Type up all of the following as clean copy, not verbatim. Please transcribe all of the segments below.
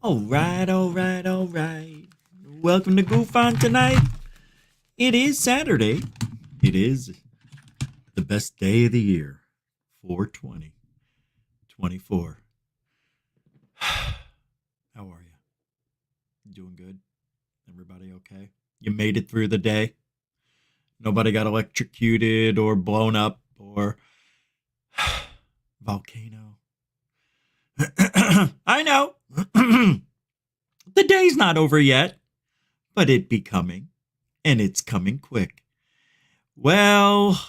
All right, all right, all right. Welcome to GUFON tonight. It is Saturday. It is the best day of the year, 4/20/24. How are you? Doing good? Everybody okay? You made it through the day? Nobody got electrocuted or blown up or volcano? I know. The day's not over yet, but it be coming, and it's coming quick. Well,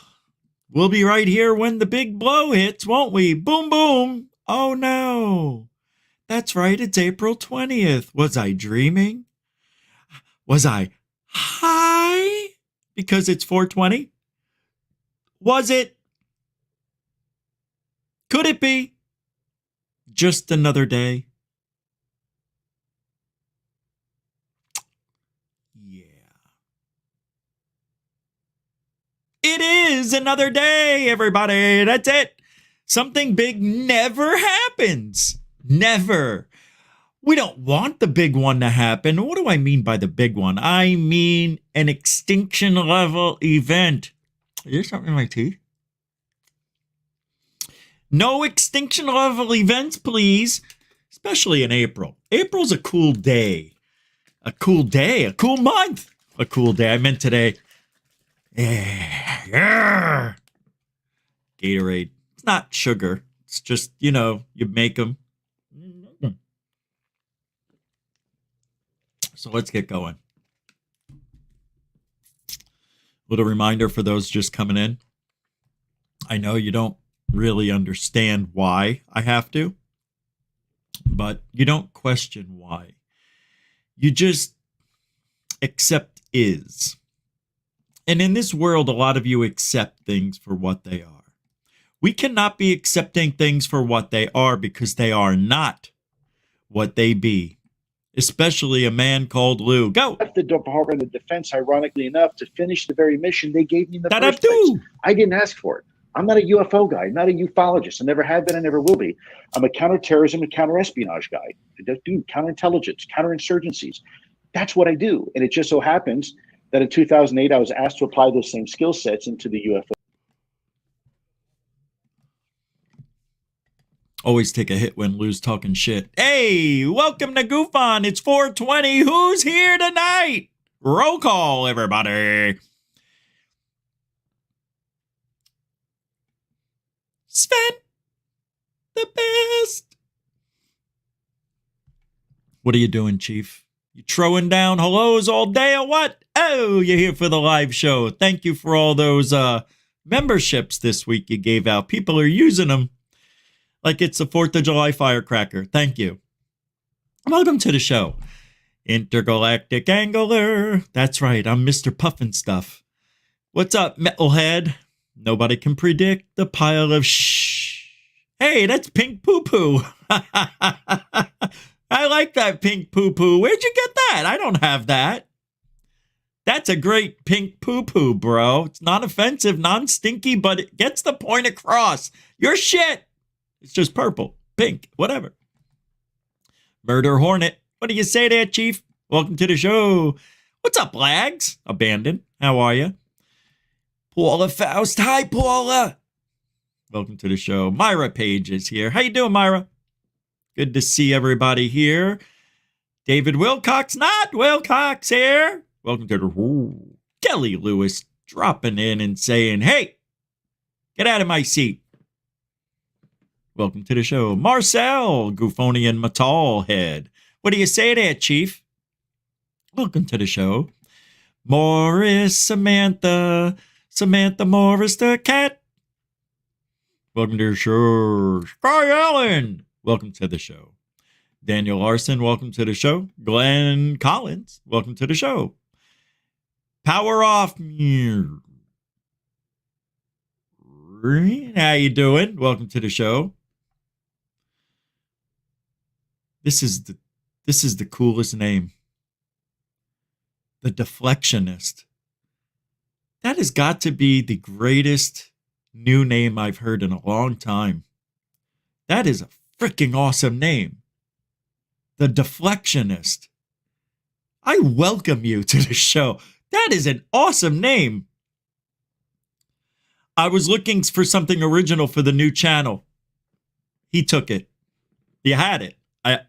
we'll be right here when the big blow hits, won't we? Boom, boom. Oh, no. That's right, it's April 20th. Was I dreaming? Was I high because it's 420? Was it? Could it be? Just another day? Yeah. It is another day, everybody. That's it. Something big never happens. Never. We don't want the big one to happen. What do I mean by the big one? I mean an extinction level event. Is there something in my teeth? No extinction level events, please. Especially in April. April's a cool day. A cool day. A cool month. A cool day. I meant today. Yeah. Gatorade. It's not sugar. It's just, you make them. So let's get going. Little reminder for those just coming in. I know you don't really understand why I have to, but you don't question why. You just accept is. And in this world, a lot of you accept things for what they are. We cannot be accepting things for what they are because they are not what they be. Especially a man called Lou. Go! Left the Department of Defense, ironically enough, to finish the very mission they gave me in the first place. I didn't ask for it. I'm not a UFO guy. I'm not a ufologist. I never have been. I never will be. I'm a counterterrorism and counterespionage guy. I do counterintelligence, counterinsurgencies. That's what I do. And it just so happens that in 2008, I was asked to apply those same skill sets into the UFO. Always take a hit when Lou's talking shit. Hey, welcome to GUFON. It's 420. Who's here tonight? Roll call, everybody. Sven, the best. What are you doing, Chief? You throwing down hellos all day or what? Oh, you're here for the live show. Thank you for all those memberships this week you gave out. People are using them like it's the 4th of July firecracker. Thank you. Welcome to the show. Intergalactic Angler. That's right, I'm Mr. Puffin Stuff. What's up, metalhead? Nobody can predict the pile of shh. Hey, that's pink poo-poo. I like that pink poo-poo. Where'd you get that? I don't have that. That's a great pink poo-poo, bro. It's not offensive, non-stinky, but it gets the point across. You're shit. It's just purple, pink, whatever. Murder Hornet. What do you say there, Chief? Welcome to the show. What's up, lags? Abandoned. How are you? Paula Faust. Hi, Paula. Welcome to the show. Myra Page is here. How you doing, Myra? Good to see everybody here. David Wilcox. Not Wilcox here. Welcome to the Kelly Lewis dropping in and saying, hey, get out of my seat. Welcome to the show. Marcel, Gufonian Matal Head. What do you say there, Chief? Welcome to the show. Morris, Samantha Morris the cat. Welcome to the show. Sky Allen. Welcome to the show. Daniel Larson, welcome to the show. Glenn Collins, welcome to the show. Power off. How you doing? Welcome to the show. This is the coolest name. The Deflectionist. That has got to be the greatest new name I've heard in a long time. That is a freaking awesome name. The Deflectionist. I welcome you to the show. That is an awesome name. I was looking for something original for the new channel. He took it. You had it. I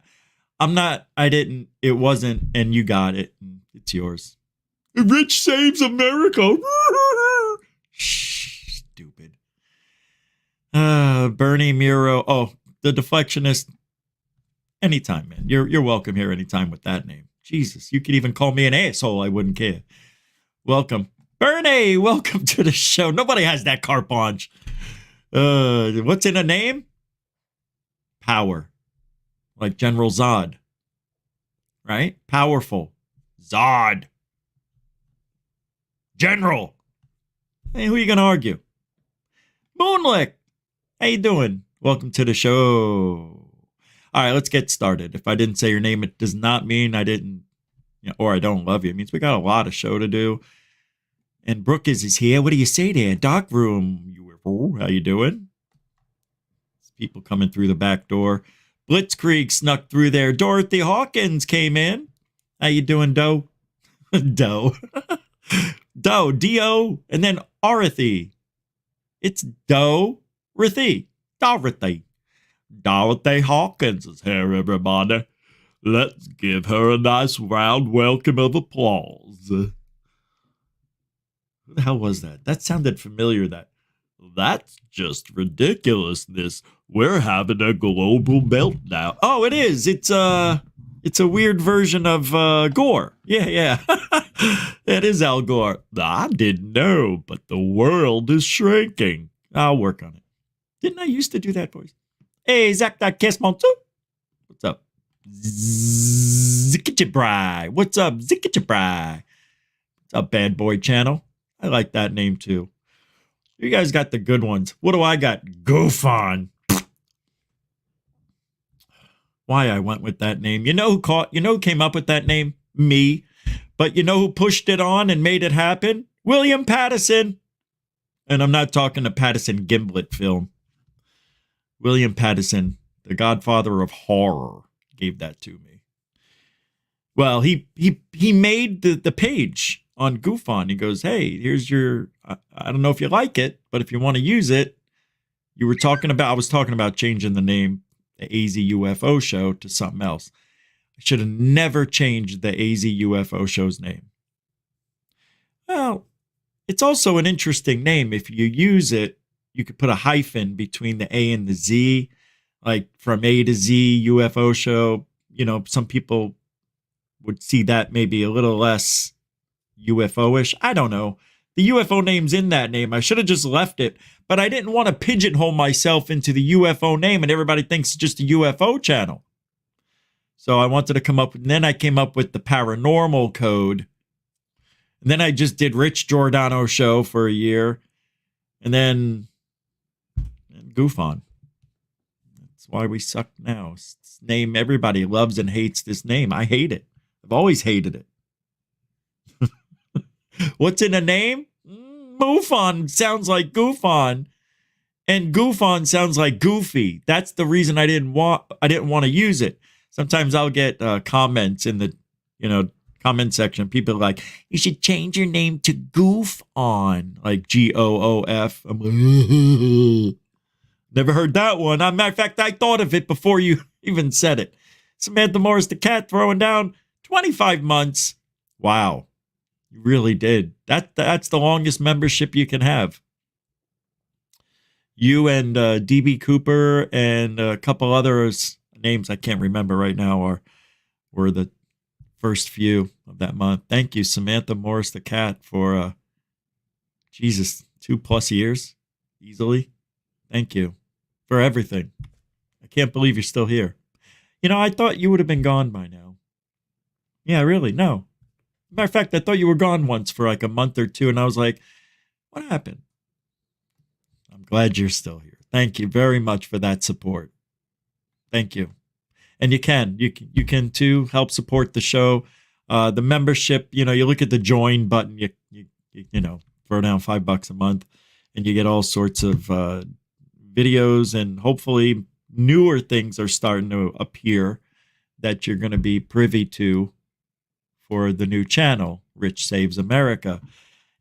didn't, it wasn't, and you got it. It's yours. Rich saves America. Stupid. Bernie Muro. Oh, the Deflectionist. Anytime, man. You're welcome here anytime with that name. Jesus, you could even call me an asshole. I wouldn't care. Welcome. Bernie, welcome to the show. Nobody has that carte blanche. What's in a name? Power. Like General Zod. Right? Powerful. Zod. General. Hey, who are you going to argue? Moonlick. How you doing? Welcome to the show. All right, let's get started. If I didn't say your name, it does not mean I didn't, or I don't love you. It means we got a lot of show to do. And Brooke is here. What do you say there? Dark room. How you doing? People coming through the back door. Blitzkrieg snuck through there. Dorothy Hawkins came in. How you doing, Doe? Doe. Doe. D-O. And then Dorothy. It's Dorothy. Dorothy. Dorothy Hawkins is here, everybody. Let's give her a nice round welcome of applause. Who the hell was that? That sounded familiar. That's just ridiculousness. We're having a global meltdown. Oh, it is. It's a weird version of Gore. Yeah. It is Al Gore. I didn't know, but the world is shrinking. I'll work on it. Didn't I used to do that voice? Hey, Zach, that kiss montu. What's up? Zikitchabri. What's up, Zikitchabri? What's up, Bad Boy Channel? I like that name too. You guys got the good ones. What do I got? GUFON. Why I went with that name? You know who came up with that name? Me. But you know who pushed it on and made it happen? William Patterson. And I'm not talking the Patterson Gimlet film. William Patterson, the godfather of horror, gave that to me. Well, he made the page on GUFON. He goes, hey, here's your, I don't know if you like it, but if you want to use it, I was talking about changing the name, the AZ UFO show, to something else. I should have never changed the AZ UFO show's name. Well, it's also an interesting name. If you use it, you could put a hyphen between the A and the Z, like from A to Z UFO show. You know, some people would see that maybe a little less UFO-ish. I don't know. The UFO name's in that name. I should have just left it, but I didn't want to pigeonhole myself into the UFO name and everybody thinks it's just a UFO channel. So I wanted to come up with, and then I came up with the paranormal code. And then I just did Rich Giordano show for a year. And then GUFON. That's why we suck now. This name, everybody loves and hates this name. I hate it. I've always hated it. What's in a name? MUFON sounds like GUFON. And GUFON sounds like goofy. That's the reason I didn't want to use it. Sometimes I'll get comments in the, comment section. People are like, you should change your name to GUFON, like GOOF. I'm like, never heard that one. Matter of fact, I thought of it before you even said it. Samantha Morris the cat throwing down 25 months. Wow. You really did. That's the longest membership you can have. You and DB Cooper and a couple others, names I can't remember right now, were the first few of that month. Thank you, Samantha Morris the cat, for 2+ years easily. Thank you for everything. I can't believe you're still here. I thought you would have been gone by now. Yeah, really, no. Matter of fact, I thought you were gone once for like a month or two, and I was like, what happened? I'm glad you're still here. Thank you very much for that support. Thank you. And you can too help support the show. The membership, you look at the join button, you throw down $5 a month, and you get all sorts of videos, and hopefully newer things are starting to appear that you're going to be privy to for the new channel, Rich Saves America.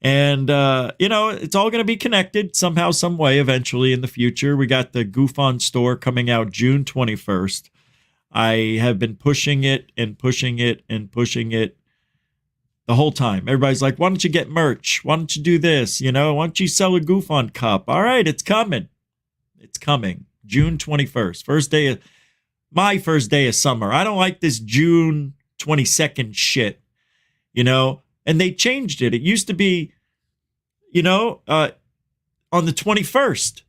And, it's all going to be connected somehow, some way, eventually in the future. We got the GUFON store coming out June 21st. I have been pushing it and pushing it and pushing it the whole time. Everybody's like, why don't you get merch? Why don't you do this? Why don't you sell a GUFON cup? All right, it's coming. It's coming. June 21st. My first day of summer. I don't like this June 22nd shit, And they changed it. It used to be, on the 21st.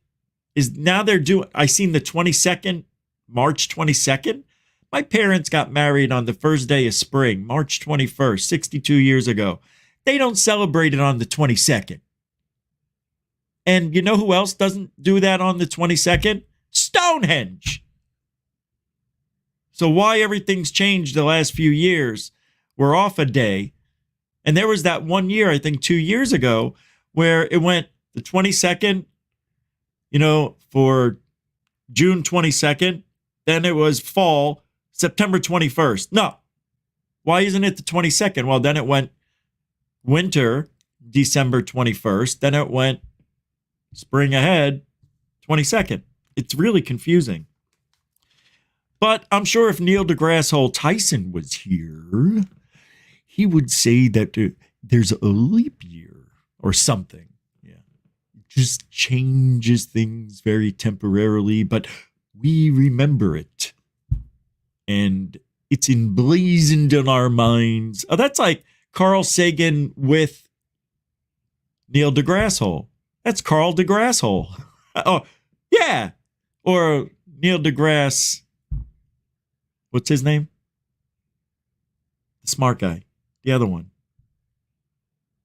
Now they're doing, I seen the 22nd, March 22nd. My parents got married on the first day of spring, March 21st, 62 years ago. They don't celebrate it on the 22nd. And you know who else doesn't do that on the 22nd? Stonehenge. So why everything's changed the last few years, we're off a day. And there was that 1 year, I think 2 years ago, where it went the 22nd, for June 22nd. Then it was fall, September 21st. No. Why isn't it the 22nd? Well, then it went winter, December 21st. Then it went spring ahead, 22nd. It's really confusing. But I'm sure if Neil deGrasse Tyson was here, he would say that there's a leap year or something. Yeah. It just changes things very temporarily, but we remember it. And it's emblazoned in our minds. Oh, that's like Carl Sagan with Neil deGrasse. That's Carl deGrasse. Oh, yeah. Or Neil deGrasse. What's his name? The smart guy. The other one.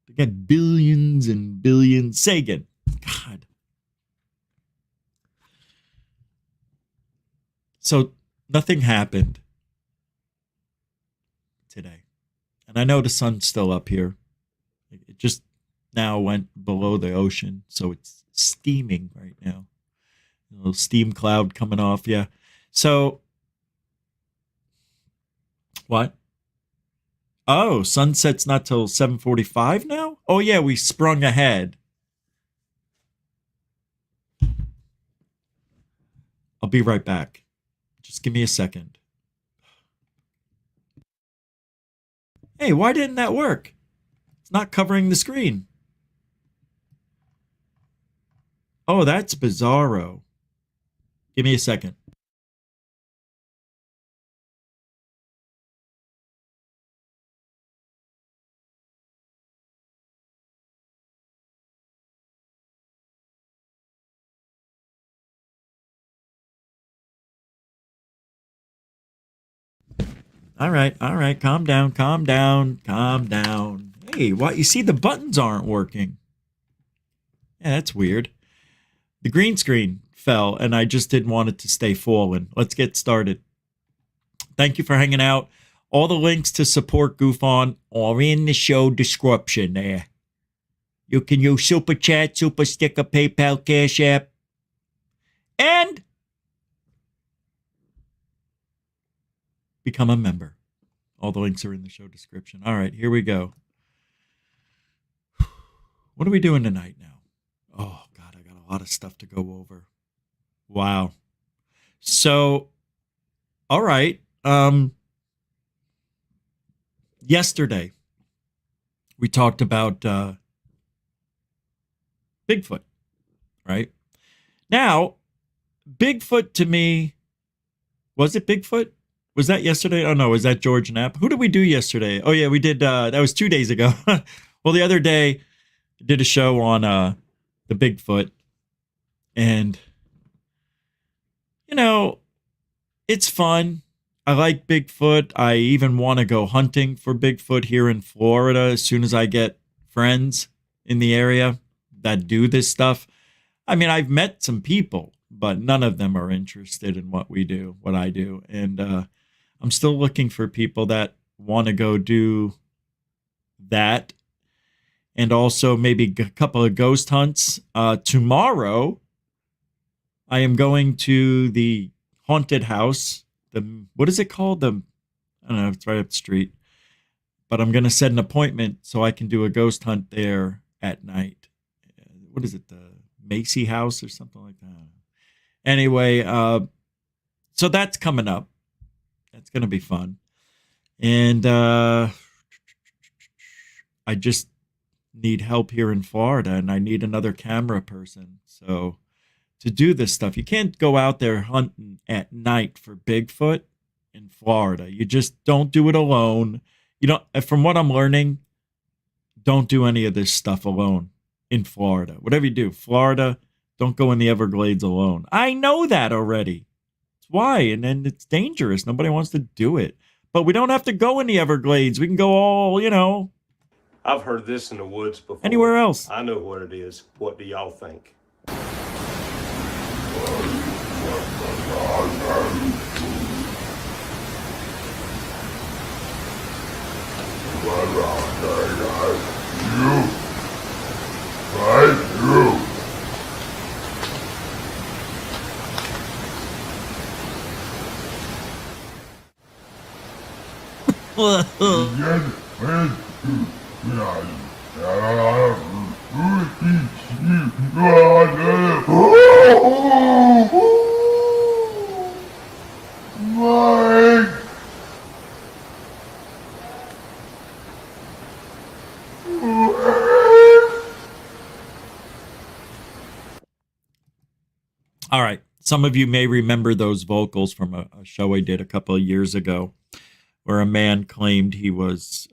They got billions and billions. Sagan. God. So nothing happened today. And I know the sun's still up here. It just now went below the ocean. So it's steaming right now. A little steam cloud coming off. Yeah. So what? Oh, sunset's not till 7:45 now? Oh, yeah, we sprung ahead. I'll be right back. Just give me a second. Hey, why didn't that work? It's not covering the screen. Oh, that's bizarro. Give me a second. All right, calm down. Hey, what? You see the buttons aren't working. Yeah, that's weird. The green screen fell, and I just didn't want it to stay fallen. Let's get started. Thank you for hanging out. All the links to support GUFON are in the show description there. You can use Super Chat, Super Sticker, PayPal, Cash App, and become a member. All the links are in the show description. All right, here we go. What are we doing tonight now? Oh, God, I got a lot of stuff to go over. Wow. So, all right. Yesterday, we talked about Bigfoot, right? Now, Bigfoot to me, was it Bigfoot? Was that yesterday? Oh, no, was that George Knapp? Who did we do yesterday? Oh, yeah, we did. That was 2 days ago. Well, the other day, I did a show on the Bigfoot. And, it's fun. I like Bigfoot. I even want to go hunting for Bigfoot here in Florida as soon as I get friends in the area that do this stuff. I mean, I've met some people, but none of them are interested in what I do. And I'm still looking for people that want to go do that. And also maybe a couple of ghost hunts. Tomorrow, I am going to the haunted house. What is it called? The I don't know. It's right up the street. But I'm going to set an appointment so I can do a ghost hunt there at night. What is it? The Macy House or something like that? Anyway, so that's coming up. That's going to be fun. And I just need help here in Florida, and I need another camera person. So to do this stuff, you can't go out there hunting at night for Bigfoot in Florida. You just don't do it alone. You don't, from what I'm learning, don't do any of this stuff alone in Florida. Whatever you do, Florida, don't go in the Everglades alone. I know that already. That's why. And then it's dangerous. Nobody wants to do it. But we don't have to go in the Everglades. We can go all, I've heard this in the woods before. Anywhere else. I know what it is. What do y'all think? All right. Some of you may remember those vocals from a show I did a couple of years ago where a man claimed he was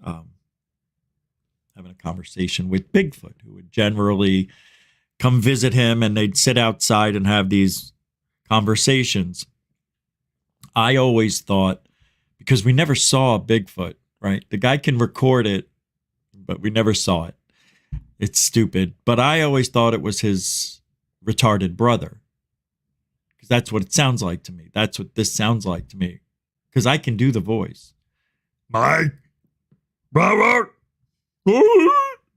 having a conversation with Bigfoot, who would generally come visit him, and they'd sit outside and have these conversations. I always thought, because we never saw Bigfoot, right? The guy can record it, but we never saw it. It's stupid. But I always thought it was his retarded brother. Because that's what it sounds like to me. That's what this sounds like to me. Because I can do the voice. Mike, brother.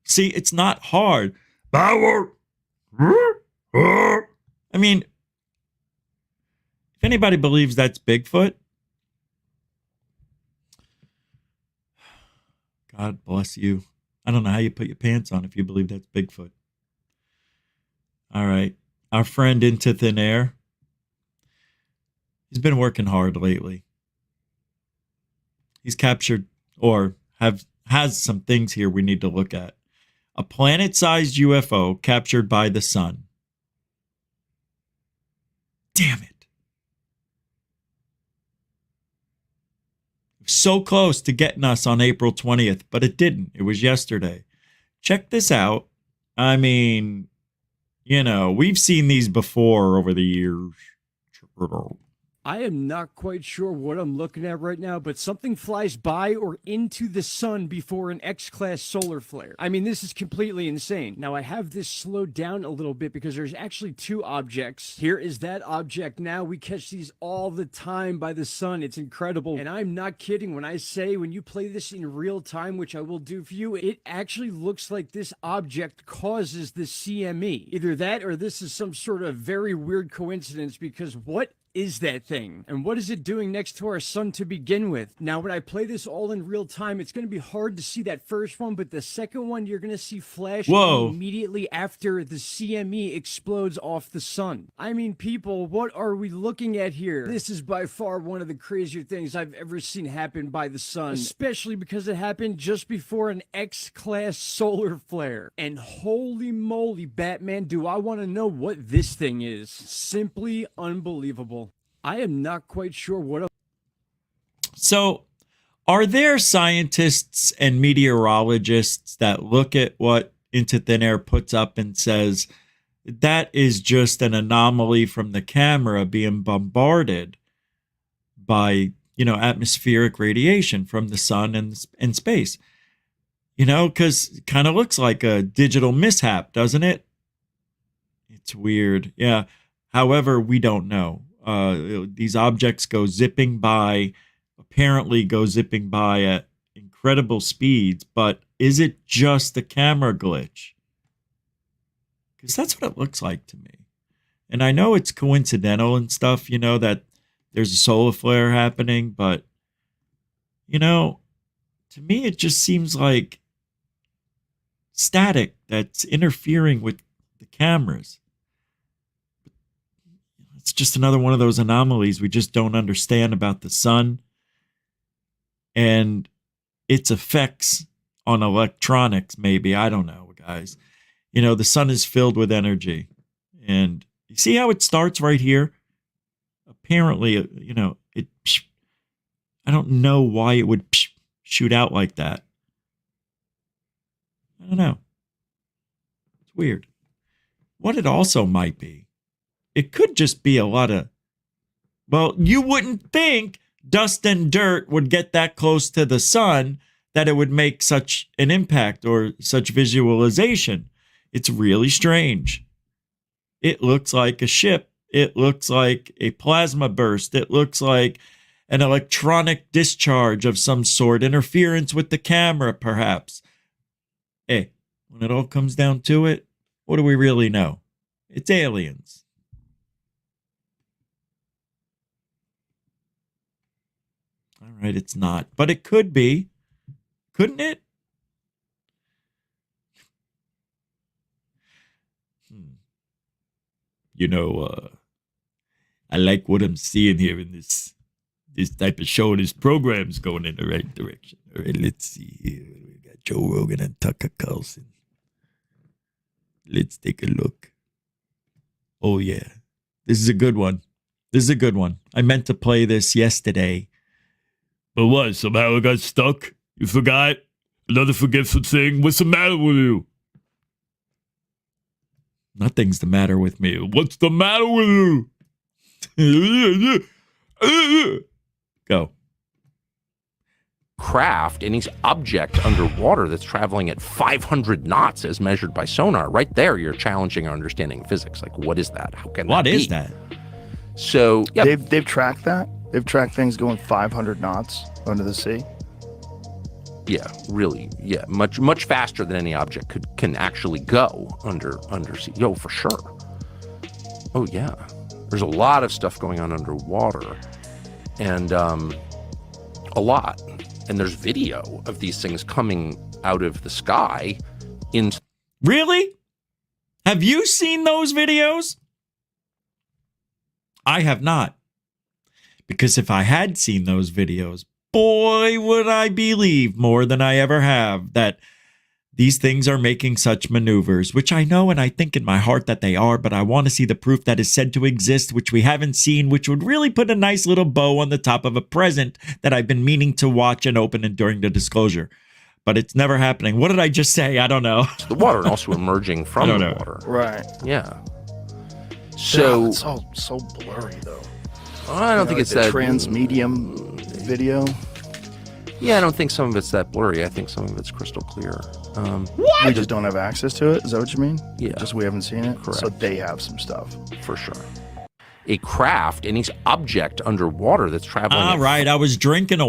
See, it's not hard. I mean, if anybody believes that's Bigfoot, God bless you. I don't know how you put your pants on if you believe that's Bigfoot. All right. Our friend Into Thin Air. He's been working hard lately. He's captured or has some things here we need to look at. A planet-sized UFO captured by the sun. Damn it. So close to getting us on April 20th, but it didn't. It was yesterday. Check this out. I mean, we've seen these before over the years. I am not quite sure what I'm looking at right now, but something flies by or into the sun before an X-class solar flare. I mean, this is completely insane. Now, I have this slowed down a little bit because there's actually two objects. Here is that object now. We catch these all the time by the sun. It's incredible. And I'm not kidding when I say when you play this in real time, which I will do for you, it actually looks like this object causes the CME. Either that or this is some sort of very weird coincidence, because what is that thing? And what is it doing next to our sun to begin with? Now, when I play this all in real time, it's going to be hard to see that first one, but the second one you're going to see flash immediately after the CME explodes off the sun. I mean, people, what are we looking at here? This is by far one of the crazier things I've ever seen happen by the sun, especially because it happened just before an X-class solar flare. And holy moly, Batman, do I want to know what this thing is. Simply unbelievable. I am not quite sure what. So, are there scientists and meteorologists that look at what Into Thin Air puts up and says that is just an anomaly from the camera being bombarded by, atmospheric radiation from the sun and space? Because it kind of looks like a digital mishap, doesn't it? It's weird. Yeah. However, we don't know. These objects apparently go zipping by at incredible speeds, but is it just a camera glitch? Because that's what it looks like to me. And I know it's coincidental and stuff, that there's a solar flare happening, but, You know, to me, it just seems like static that's interfering with the cameras. It's just another one of those anomalies we just don't understand about the sun and its effects on electronics, maybe. I don't know, guys. You know, the sun is filled with energy. And you see how it starts right here? Apparently, you know, I don't know why it would shoot out like that. I don't know. It's weird. What it also might be, it could just be a lot of, well, you wouldn't think dust and dirt would get that close to the sun that it would make such an impact or such visualization. It's really strange. It looks like a ship. It looks like a plasma burst. It looks like an electronic discharge of some sort, interference with the camera, perhaps. Hey, when it all comes down to it, what do we really know? It's aliens. All right, it's not, but it could be. Couldn't it? You know, I like what I'm seeing here in this type of show. This program's going in the right direction. All right, let's see here. We got Joe Rogan and Tucker Carlson. Let's take a look. Oh, yeah. This is a good one. This is a good one. I meant to play this yesterday. But what? Somehow I got stuck? You forgot? Another forgetful thing? What's the matter with you? Nothing's the matter with me. What's the matter with you? Go. Craft, any object underwater that's traveling at 500 knots as measured by sonar. Right there, you're challenging our understanding of physics. Like, what is that? How can that be? What is that? So, yeah. They've tracked that. They've tracked things going 500 knots under the sea. Yeah, really. Yeah, much faster than any object can actually go undersea. Yo, for sure. Oh yeah, there's a lot of stuff going on underwater, and a lot. And there's video of these things coming out of the sky. Really? Have you seen those videos? I have not. Because if I had seen those videos, boy, would I believe more than I ever have that these things are making such maneuvers, which I know and I think in my heart that they are, but I want to see the proof that is said to exist, which we haven't seen, which would really put a nice little bow on the top of a present that I've been meaning to watch and open and during the disclosure. But it's never happening. What did I just say? I don't know. The water and also emerging from the water. Right. Yeah. So it's all so blurry though. I don't think it's that transmedium video. Yeah, I don't think some of it's that blurry. I think some of it's crystal clear. What? We just don't have access to it. Is that what you mean? Yeah. Just we haven't seen it. Correct. So they have some stuff For sure. A craft, any object underwater that's traveling. All right, I was drinking my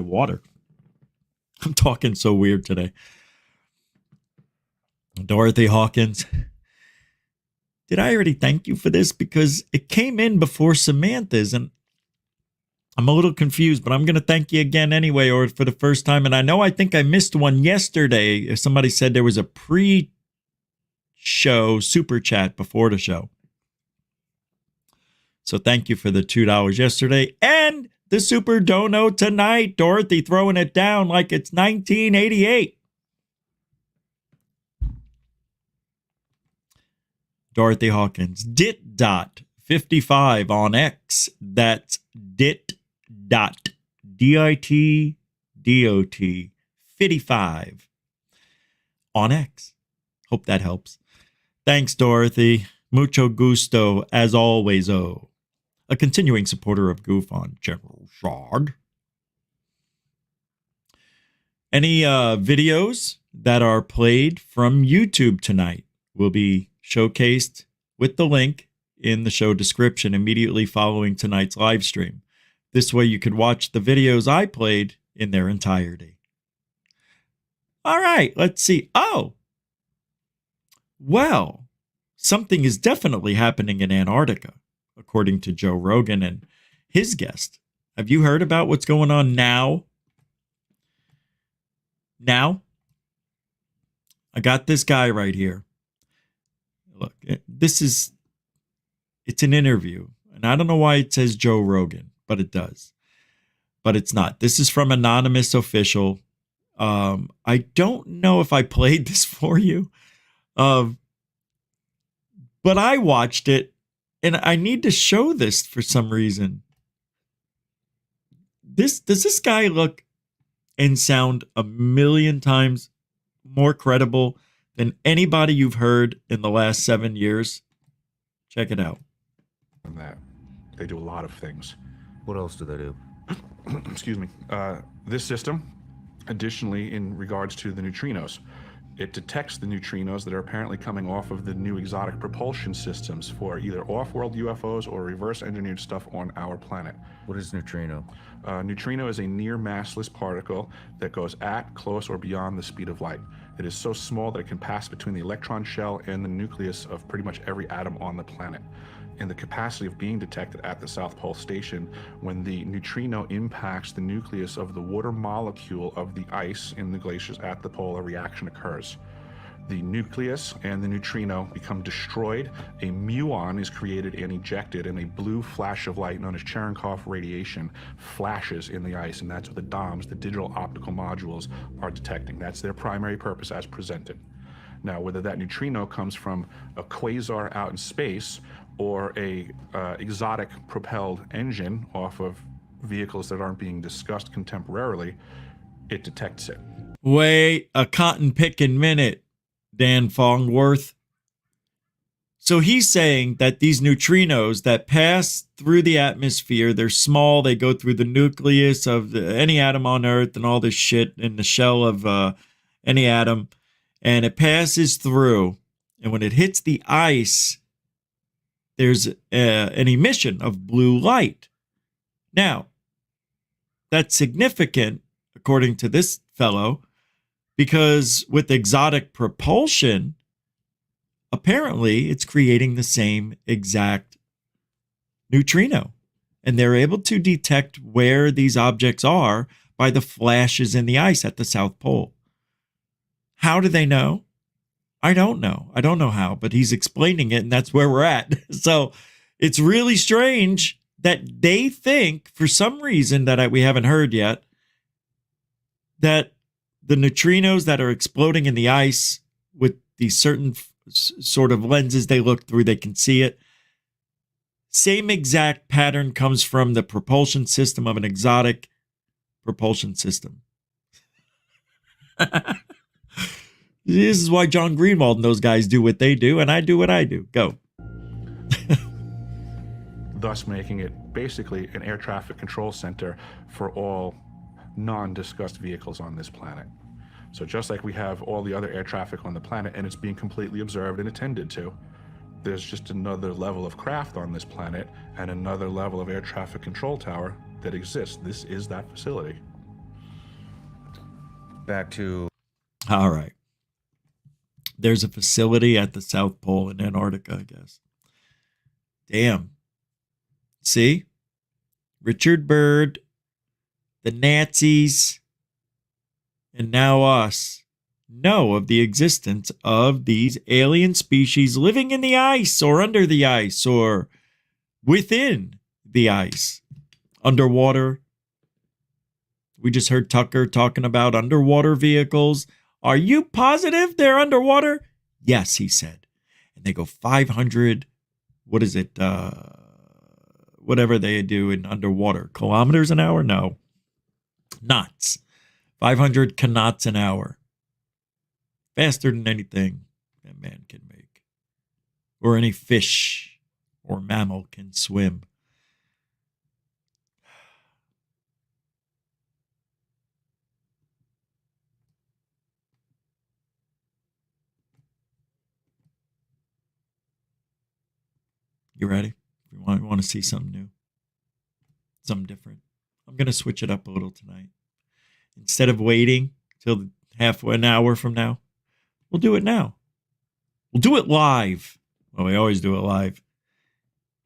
water. I'm talking so weird today. Dorothy Hawkins. Did I already thank you for this? Because it came in before Samantha's, and I'm a little confused, but I'm going to thank you again anyway, or for the first time. And I think I missed one yesterday. Somebody said there was a pre-show super chat before the show. So thank you for the $2 yesterday and the super dono tonight. Dorothy throwing it down like it's 1988. Dorothy Hawkins, dit.55 on X. That's dit.dot 55 on X. Hope that helps. Thanks, Dorothy. Mucho gusto, as always, oh. A continuing supporter of GUFON, General Shard. Any videos that are played from YouTube tonight will be showcased with the link in the show description immediately following tonight's live stream. This way you could watch the videos I played in their entirety. All right, let's see. Oh, well, something is definitely happening in Antarctica, according to Joe Rogan and his guest. Have you heard about what's going on now? Now, I got this guy right here. Look, it's an interview. And I don't know why it says Joe Rogan, but it does. But it's not. This is from Anonymous Official. I don't know if I played this for you. But I watched it, and I need to show this for some reason. Does this guy look and sound a million times more credible than anybody you've heard in the last 7 years? Check it out. That they do a lot of things. What else do they do? Excuse me. This system, additionally, in regards to the neutrinos, it detects the neutrinos that are apparently coming off of the new exotic propulsion systems for either off-world UFOs or reverse-engineered stuff on our planet. What is neutrino? Neutrino is a near massless particle that goes at, close, or beyond the speed of light. It is so small that it can pass between the electron shell and the nucleus of pretty much every atom on the planet. And the capacity of being detected at the South Pole Station, when the neutrino impacts the nucleus of the water molecule of the ice in the glaciers at the pole, a reaction occurs. The nucleus and the neutrino become destroyed, a muon is created and ejected, and a blue flash of light known as Cherenkov radiation flashes in the ice, and that's what the DOMs, the digital optical modules, are detecting. That's their primary purpose as presented. Now, whether that neutrino comes from a quasar out in space or a exotic propelled engine off of vehicles that aren't being discussed contemporarily, it detects it. Wait a cotton picking minute, Dan Fongworth. So he's saying that these neutrinos that pass through the atmosphere, they're small, they go through the nucleus of any atom on Earth and all this shit in the shell of any atom, and it passes through, and when it hits the ice, there's an emission of blue light. Now, that's significant, according to this fellow, because with exotic propulsion, apparently it's creating the same exact neutrino. And they're able to detect where these objects are by the flashes in the ice at the South Pole. How do they know? I don't know. I don't know how, but he's explaining it, and that's where we're at. So it's really strange that they think, for some reason that we haven't heard yet, that the neutrinos that are exploding in the ice with these certain sort of lenses they look through, they can see it. Same exact pattern comes from the propulsion system of an exotic propulsion system. This is why John Greenwald and those guys do what they do, and I do what I do. Go. Thus making it basically an air traffic control center for all non-discussed vehicles on this planet. So just like we have all the other air traffic on the planet and it's being completely observed and attended to, there's just another level of craft on this planet and another level of air traffic control tower that exists. This is that facility. Back to... All right. There's a facility at the South Pole in Antarctica, I guess. Damn. See? Richard Byrd, the Nazis, and now us know of the existence of these alien species living in the ice or under the ice or within the ice. Underwater. We just heard Tucker talking about underwater vehicles. Are you positive they're underwater? Yes, he said. And they go 500, what is it? Whatever they do in underwater. Kilometers an hour? No. Knots. 500 knots an hour. Faster than anything that man can make. Or any fish or mammal can swim. You ready? You want to see something new? Something different? I'm going to switch it up a little tonight. Instead of waiting till halfway an hour from now, we'll do it now. We'll do it live. Well, we always do it live.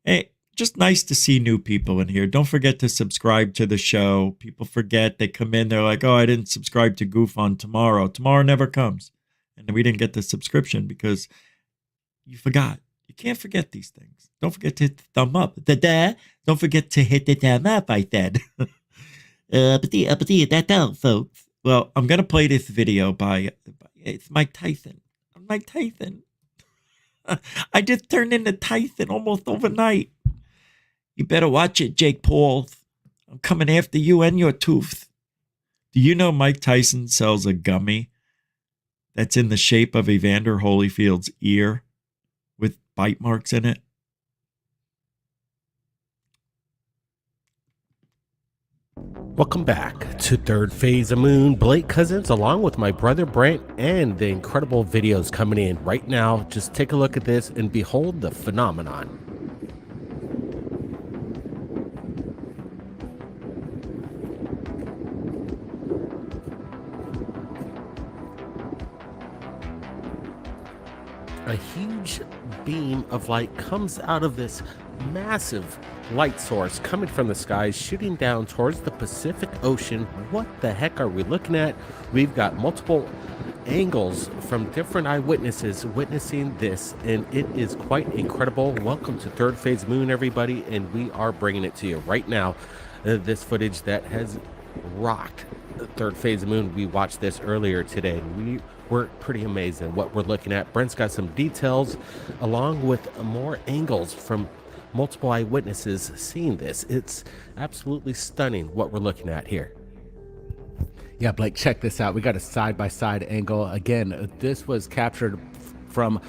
Hey, just nice to see new people in here. Don't forget to subscribe to the show. People forget. They come in, they're like, oh, I didn't subscribe to GUFON tomorrow. Tomorrow never comes. And we didn't get the subscription because you forgot. You can't forget these things. Don't forget to hit the thumb up. Don't forget to hit the thumb up, I said. That's all, folks. Well, I'm going to play this video by it's Mike Tyson. I'm Mike Tyson. I just turned into Tyson almost overnight. You better watch it, Jake Paul. I'm coming after you and your tooth. Do you know Mike Tyson sells a gummy that's in the shape of Evander Holyfield's ear with bite marks in it? Welcome back to Third Phase of Moon. Blake Cousins along with my brother Brent, and the incredible videos coming in right now. Just take a look at this and behold the phenomenon. A huge beam of light comes out of this massive light source coming from the skies, shooting down towards the Pacific Ocean. What the heck are we looking at? We've got multiple angles from different eyewitnesses witnessing this, and it is quite incredible. Welcome to Third Phase Moon, everybody, and we are bringing it to you right now. This footage that has rocked Third Phase Moon. We watched this earlier today. We're pretty amazed at what we're looking at. Brent's got some details along with more angles from multiple eyewitnesses seeing this. It's absolutely stunning what we're looking at here. Yeah, Blake, check this out. We got a side-by-side angle. Again, this was captured from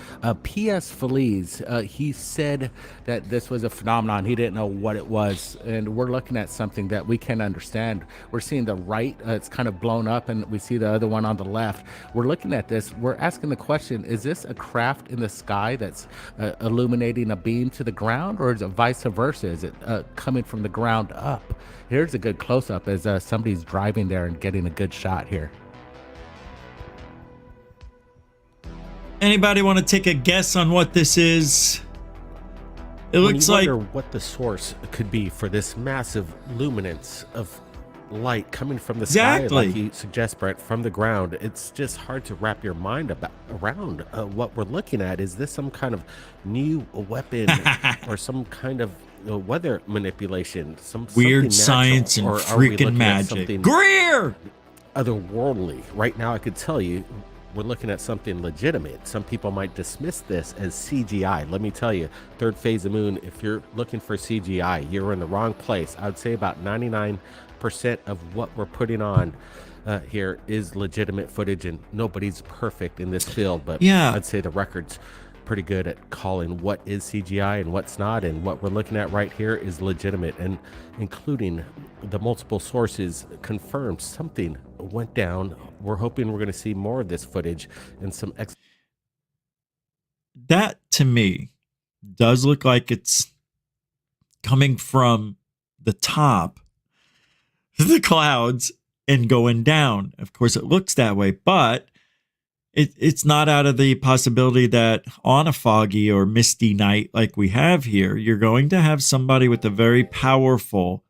P.S. Feliz. He said that this was a phenomenon. He didn't know what it was, and we're looking at something that we can't understand. We're seeing the right, it's kind of blown up, and we see the other one on the left. We're looking at this. We're asking the question, is this a craft in the sky that's illuminating a beam to the ground, or is it vice versa? Is it coming from the ground up? Here's a good close-up as somebody's driving there and getting a good shot here. Anybody want to take a guess on what this is? It looks like what the source could be for this massive luminance of light coming from the sky, like you suggest, Brent, from the ground. It's just hard to wrap your mind around what we're looking at. Is this some kind of new weapon or some kind of weather manipulation? Some weird science and freaking magic. Greer! Otherworldly. Right now, I could tell you, we're looking at something legitimate. Some people might dismiss this as CGI. Let me tell you, Third Phase of Moon, if you're looking for CGI, you're in the wrong place. I would say about 99% of what we're putting on here is legitimate footage, and nobody's perfect in this field, but yeah, I'd say the record's pretty good at calling what is CGI and what's not, and what we're looking at right here is legitimate, and including the multiple sources confirmed something went down. We're hoping we're going to see more of this footage and some that to me does look like it's coming from the top of the clouds and going down. Of course it looks that way, but it's not out of the possibility that on a foggy or misty night like we have here, you're going to have somebody with a very powerful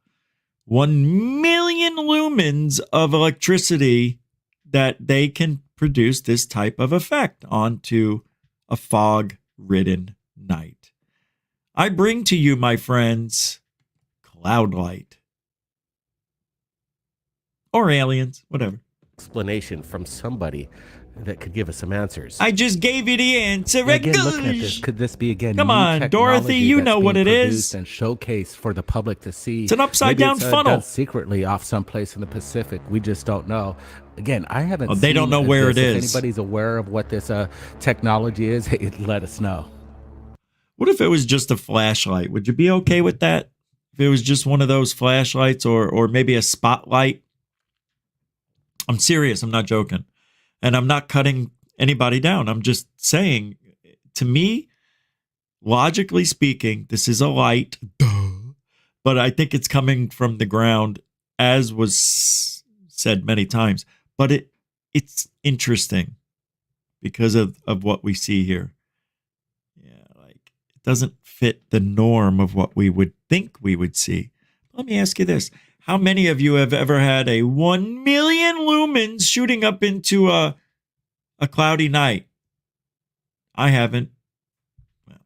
1 million lumens of electricity that they can produce this type of effect onto a fog-ridden night. I bring to you, my friends, cloud light. Or aliens, whatever. Explanation from somebody that could give us some answers. I just gave you the answer. Again, looking at this, could this be again? Come on, Dorothy, you know what it is. And showcase for the public to see. It's an upside down funnel. Done secretly off someplace in the Pacific. We just don't know. Again, I haven't. Oh, they don't know where it is. If anybody's aware of what this technology is, let us know. What if it was just a flashlight? Would you be okay with that? If it was just one of those flashlights, or maybe a spotlight? I'm serious. I'm not joking. And I'm not cutting anybody down. I'm just saying, to me, logically speaking, this is a light, but I think it's coming from the ground, as was said many times. But it's interesting because of what we see here. Yeah, like doesn't fit the norm of what we would think we would see. Let me ask you this. How many of you have ever had a 1 million lumens shooting up into a cloudy night? I haven't. Well,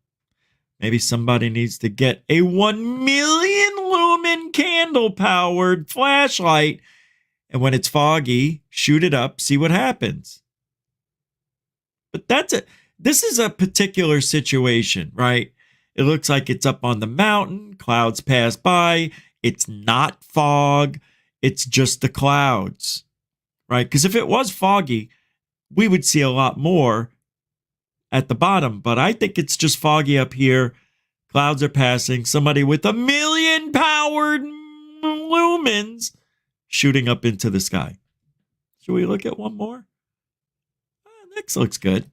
maybe somebody needs to get a 1 million lumen candle-powered flashlight, and when it's foggy, shoot it up, see what happens. But this is a particular situation, right? It looks like it's up on the mountain, clouds pass by, it's not fog, it's just the clouds, right? Because if it was foggy, we would see a lot more at the bottom, but I think it's just foggy up here. Clouds are passing, somebody with 1 million powered lumens shooting up into the sky. Should we look at one more? Next looks good.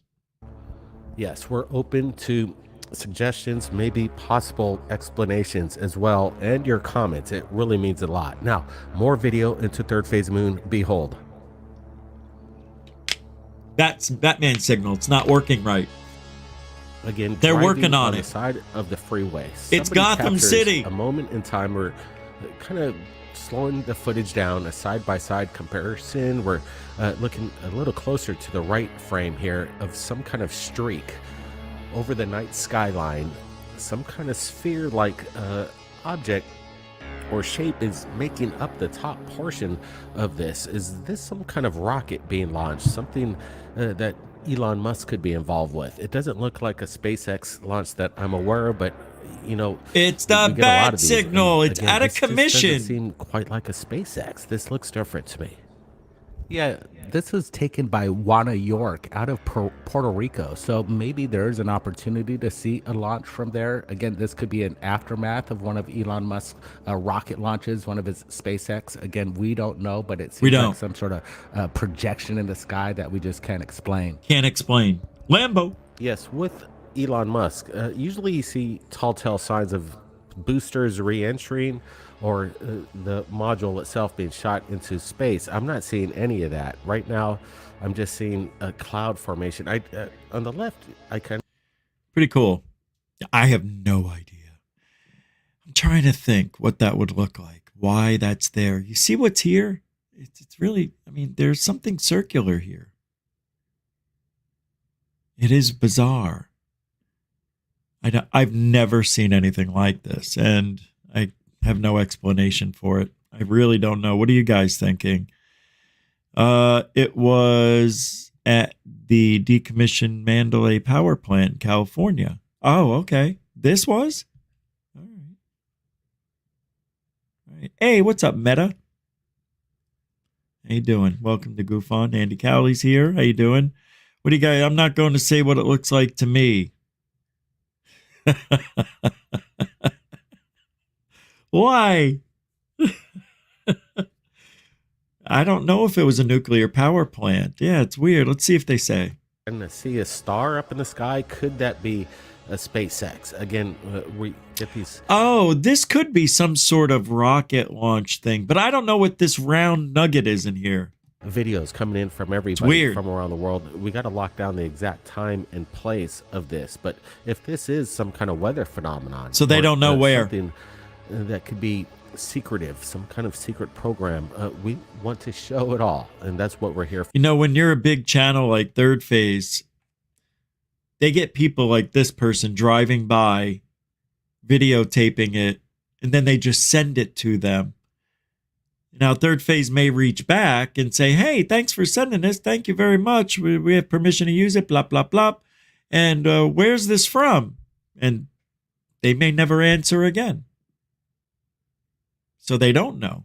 Yes, we're open to suggestions, maybe possible explanations as well, and your comments. It really means a lot. Now, more video into third phase moon. Behold. That's Batman signal. It's not working right. Again, they're working on the it. Side of the freeway. It's Gotham City. A moment in time where kind of slowing the footage down, a side-by-side comparison. We're looking a little closer to the right frame here of some kind of streak over the night skyline. Some kind of sphere-like object or shape is making up the top portion of this. Is this some kind of rocket being launched? Something that Elon Musk could be involved with? It doesn't look like a SpaceX launch that I'm aware of, but you know, it's the bat signal. It's out of commission. This doesn't seem quite like a SpaceX. This looks different to me. Yeah, this was taken by Juana York out of Puerto Rico. So maybe there's an opportunity to see a launch from there. Again, this could be an aftermath of one of Elon Musk's rocket launches, one of his SpaceX. Again, we don't know, but it seems like some sort of projection in the sky that we just can't explain. Can't explain. Lambo. Yes, with Elon Musk, usually you see telltale signs of boosters re-entering or the module itself being shot into space. I'm not seeing any of that right now. I'm just seeing a cloud formation. On the left, I kind of pretty cool. I have no idea. I'm trying to think what that would look like. Why that's there. You see what's here? It's really. I mean, there's something circular here. It is bizarre. I've never seen anything like this, and I have no explanation for it. I really don't know. What are you guys thinking? It was at the decommissioned Mandalay power plant in California. Oh, okay. This was? All right. Hey, what's up, Meta? How you doing? Welcome to GUFON. Andy Cowley's here. How you doing? What do you guys? I'm not going to say what it looks like to me. Why? I don't know if it was a nuclear power plant. Yeah, it's weird. Let's see if they say. And to see a star up in the sky, could that be a SpaceX? Again, we get these. Oh, this could be some sort of rocket launch thing, but I don't know what this round nugget is in here. Videos coming in from everybody from around the world. We got to lock down the exact time and place of this. But if this is some kind of weather phenomenon, so they don't know where, something that could be secretive, some kind of secret program, we want to show it all, and that's what we're here for. You know, when you're a big channel like Third Phase, they get people like this person driving by, videotaping it, and then they just send it to them. Now, Third Phase may reach back and say, hey, thanks for sending this. Thank you very much. We have permission to use it, blah, blah, blah. And where's this from? And they may never answer again. So they don't know.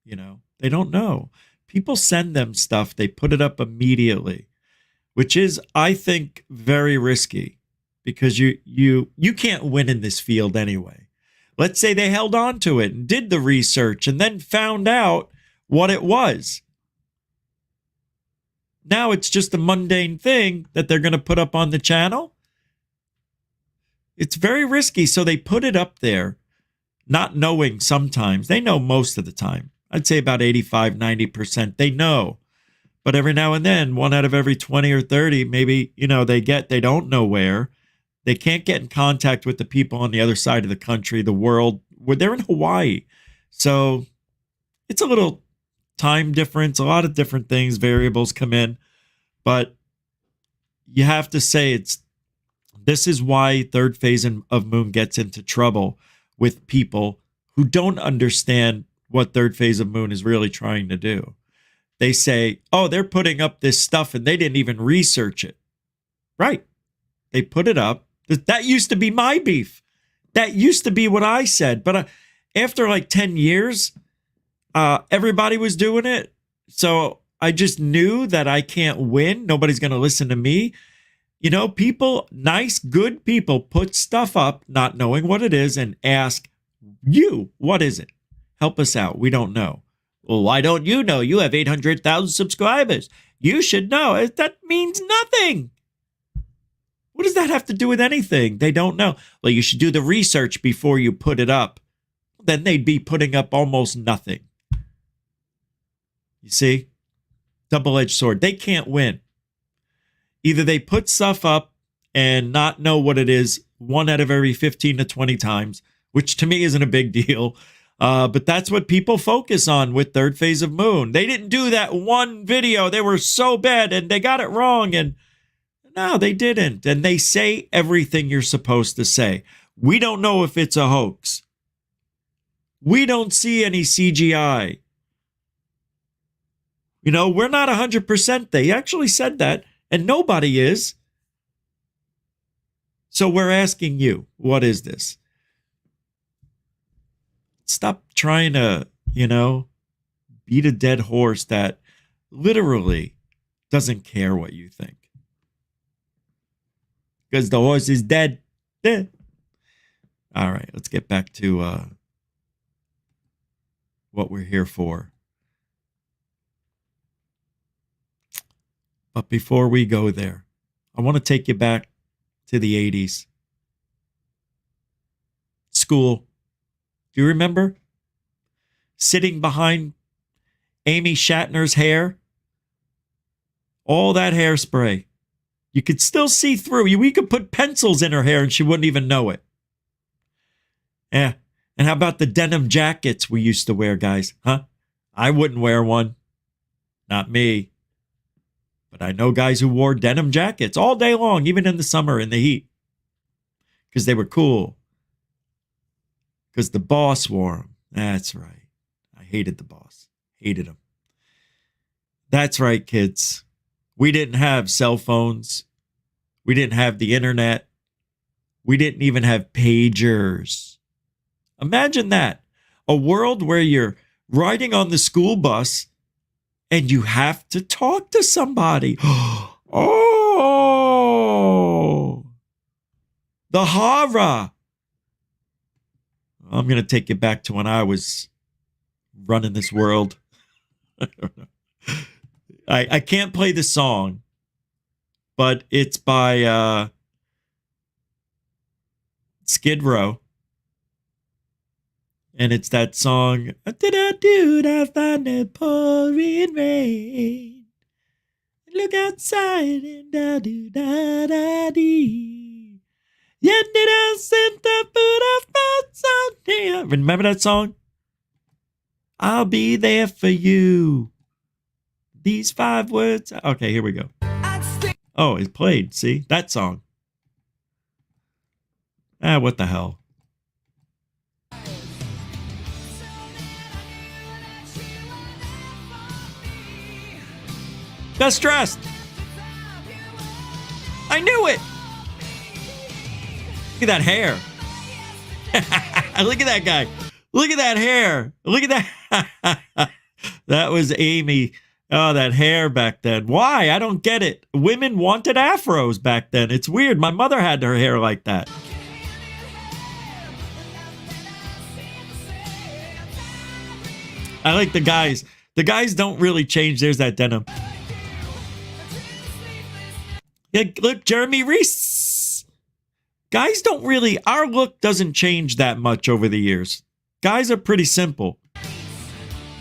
You know, they don't know. People send them stuff. They put it up immediately, which is, I think, very risky because you can't win in this field anyway. Let's say they held on to it and did the research and then found out what it was. Now it's just a mundane thing that they're going to put up on the channel. It's very risky, so they put it up there, not knowing sometimes. They know most of the time. I'd say about 85, 90% they know. But every now and then, 1 out of every 20 or 30, maybe, you know, they don't know where. They can't get in contact with the people on the other side of the country, the world, where they're in Hawaii. So it's a little time difference, a lot of different things, variables come in. But you have to say this is why third phase of moon gets into trouble with people who don't understand what third phase of moon is really trying to do. They say, oh, they're putting up this stuff and they didn't even research it. Right. They put it up. That used to be my beef. That used to be what I said. But after like 10 years, everybody was doing it. So I just knew that I can't win. Nobody's going to listen to me. You know, people, nice, good people put stuff up, not knowing what it is, and ask you, what is it? Help us out. We don't know. Well, why don't you know? You have 800,000 subscribers. You should know. That means nothing. What does that have to do with anything? They don't know. Well, you should do the research before you put it up. Then they'd be putting up almost nothing. You see? Double-edged sword. They can't win. Either they put stuff up and not know what it is 1 out of every 15 to 20 times, which to me isn't a big deal. But that's what people focus on with third phase of moon. They didn't do that one video. They were so bad and they got it wrong. And no, they didn't. And they say everything you're supposed to say. We don't know if it's a hoax. We don't see any CGI. You know, we're not 100%. They actually said that, and nobody is. So we're asking you, what is this? Stop trying to, beat a dead horse that literally doesn't care what you think. Because the horse is dead. Eh. All right, let's get back to what we're here for. But before we go there, I want to take you back to the 80s. School. Do you remember? Sitting behind Amy Shatner's hair. All that hairspray. You could still see through. We could put pencils in her hair and she wouldn't even know it. Yeah. And how about the denim jackets we used to wear, guys? Huh? I wouldn't wear one. Not me. But I know guys who wore denim jackets all day long, even in the summer in the heat. Because they were cool. Because the boss wore them. That's right. I hated the boss. Hated him. That's right, kids. We didn't have cell phones. We didn't have the internet. We didn't even have pagers. Imagine that. A world where you're riding on the school bus and you have to talk to somebody. Oh, the horror. I'm going to take you back to when I was running this world. I don't know. I can't play the song, but it's by Skid Row. And it's that song, did I find the pouring rain? Look outside and da-do-da-da-dee. Yet did I send the food I found someday. Remember that song? I'll be there for you. These 5 words. Okay, here we go. Oh, it played. See? That song. What the hell? Best dressed. I knew it. Look at that hair. Look at that guy. Look at that hair. Look at that. That was Amy. Oh, that hair back then. Why? I don't get it. Women wanted afros back then. It's weird. My mother had her hair like that. I like the guys. The guys don't really change. There's that denim. Yeah, look, Jeremy Reese. Guys don't really, our look doesn't change that much over the years. Guys are pretty simple.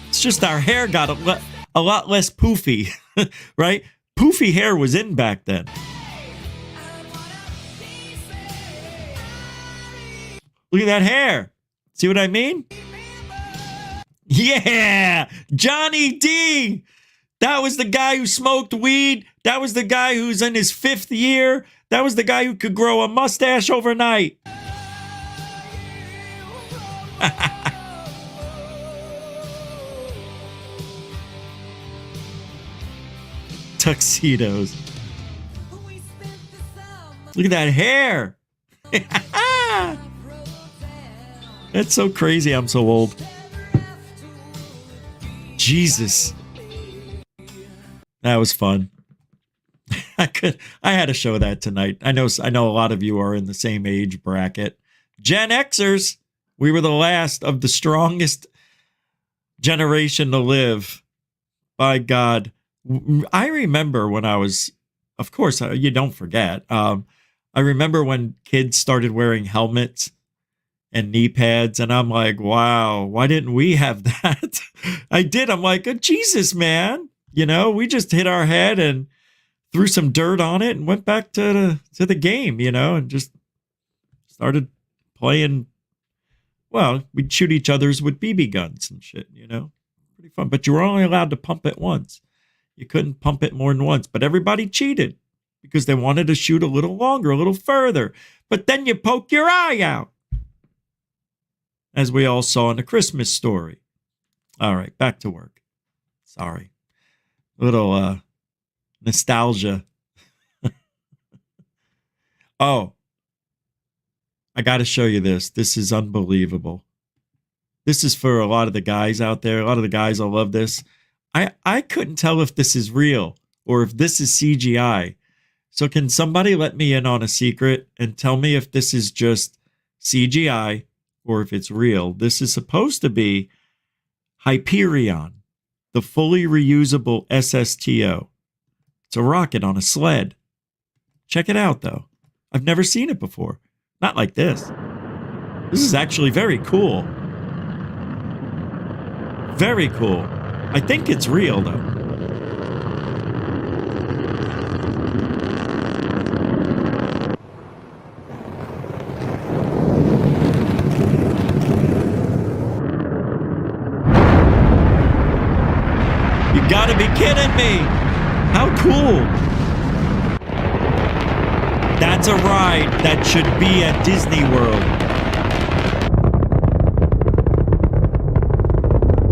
It's just our hair got a lot less poofy, right? Poofy hair was in back then. Look at that hair. See what I mean? Yeah, Johnny D. That was the guy who smoked weed. That was the guy who's in his 5th year. That was the guy who could grow a mustache overnight. Tuxedos. Look at that hair. That's so crazy. I'm so old. Jesus. That was fun. I had to show that tonight. I know a lot of you are in the same age bracket. Gen Xers, we were the last of the strongest generation to live. By God. I remember when I was, of course, you don't forget. I remember when kids started wearing helmets and knee pads, and I'm like, wow, why didn't we have that? I did. I'm like, oh, Jesus, man. You know, we just hit our head and threw some dirt on it and went back to the game, you know, and just started playing. Well, we'd shoot each other's with BB guns and shit, you know. Pretty fun. But you were only allowed to pump it once. You couldn't pump it more than once. But everybody cheated because they wanted to shoot a little longer, a little further. But then you poke your eye out, as we all saw in the Christmas Story. All right, back to work. Sorry. A little nostalgia. Oh, I got to show you this. This is unbelievable. This is for a lot of the guys out there. A lot of the guys will love this. I couldn't tell if this is real or if this is CGI. So can somebody let me in on a secret and tell me if this is just CGI or if it's real? This is supposed to be Hyperion, the fully reusable SSTO. It's a rocket on a sled. Check it out, though. I've never seen it before. Not like this. This is actually very cool. Very cool. I think it's real, though. You gotta be kidding me! How cool! That's a ride that should be at Disney World.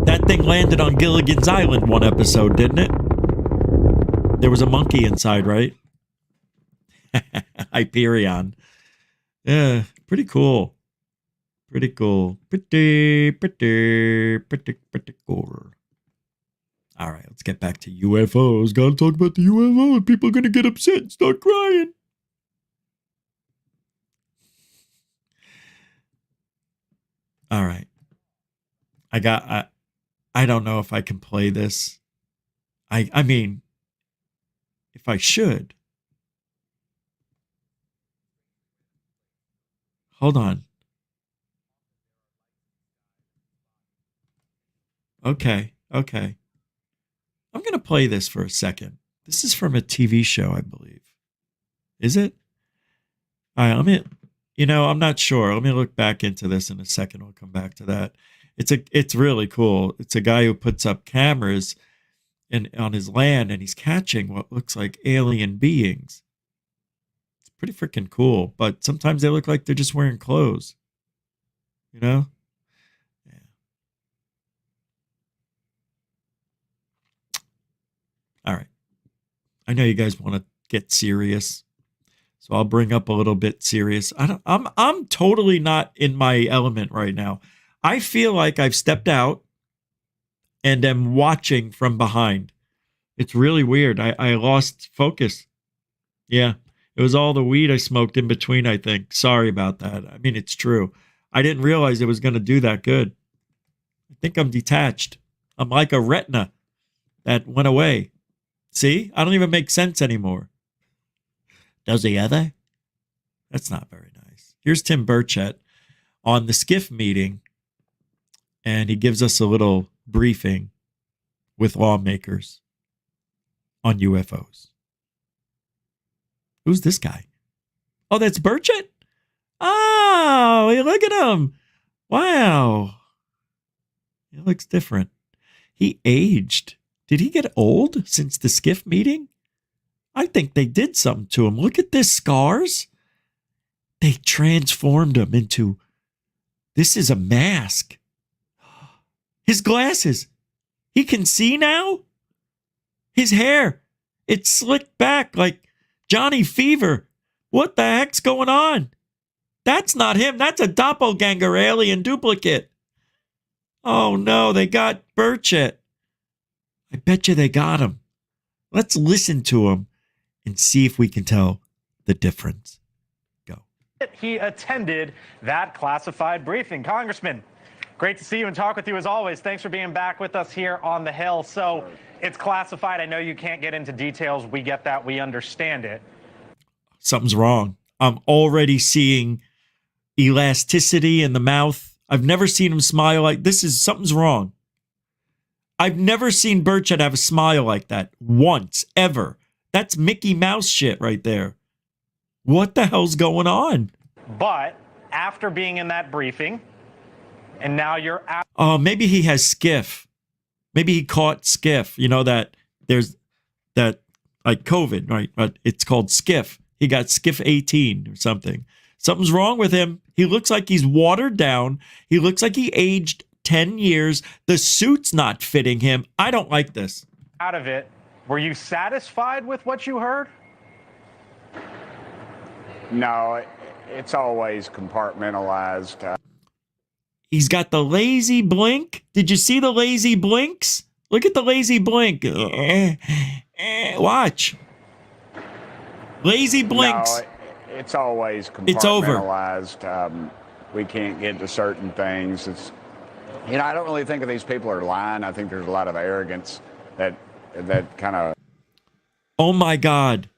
That thing landed on Gilligan's Island one episode, didn't it? There was a monkey inside, right? Hyperion. Yeah, pretty cool. Pretty cool. Pretty cool. All right, let's get back to UFOs. Gotta talk about the UFOs. People are gonna get upset and start crying. All right. I don't know if I can play this. I mean, if I should. Hold on. Okay. I'm going to play this for a second. This is from a TV show, I believe. Is it? All right, I'm not sure. Let me look back into this in a second. We'll come back to that. It's really cool. It's a guy who puts up cameras on his land, and he's catching what looks like alien beings. It's pretty freaking cool, but sometimes they look like they're just wearing clothes. You know? Yeah. All right. I know you guys want to get serious, so I'll bring up a little bit serious. I'm totally not in my element right now. I feel like I've stepped out and am watching from behind. It's really weird. I lost focus. Yeah, it was all the weed I smoked in between, I think. Sorry about that. I mean, it's true. I didn't realize it was going to do that good. I think I'm detached. I'm like a retina that went away. See? I don't even make sense anymore. Does he ever? That's not very nice. Here's Tim Burchett on the SCIF meeting, and he gives us a little briefing with lawmakers on UFOs. Who's this guy? Oh, that's Burchett? Oh, look at him. Wow. He looks different. He aged. Did he get old since the skiff meeting? I think they did something to him. Look at this scars. They transformed him into, this is a mask. His glasses. He can see now? His hair. It's slicked back like Johnny Fever. What the heck's going on? That's not him. That's a doppelganger alien duplicate. Oh no, they got Burchett. I bet you they got him. Let's listen to him and see if we can tell the difference. Go. He attended that classified briefing. Congressman, great to see you and talk with you as always. Thanks for being back with us here on the Hill. So it's classified. I know you can't get into details. We get that. We understand it. Something's wrong. I'm already seeing elasticity in the mouth. I've never seen him smile like this. Something's wrong. I've never seen Burchett have a smile like that once, ever. That's Mickey Mouse shit right there. What the hell's going on? But after being in that briefing, and now you're out. Oh, maybe he has skiff. Maybe he caught skiff. You know that there's that like COVID, right? But it's called skiff. He got skiff 18 or something. Something's wrong with him. He looks like he's watered down. He looks like he aged 10 years. The suit's not fitting him. I don't like this. Out of it, were you satisfied with what you heard? No, it's always compartmentalized. He's got the lazy blink. Did you see the lazy blinks? Look at the lazy blink. Watch. Lazy blinks. No, it's always compartmentalized. It's over. We can't get to certain things. It's, I don't really think of these people are lying. I think there's a lot of arrogance that kind of. Oh my God.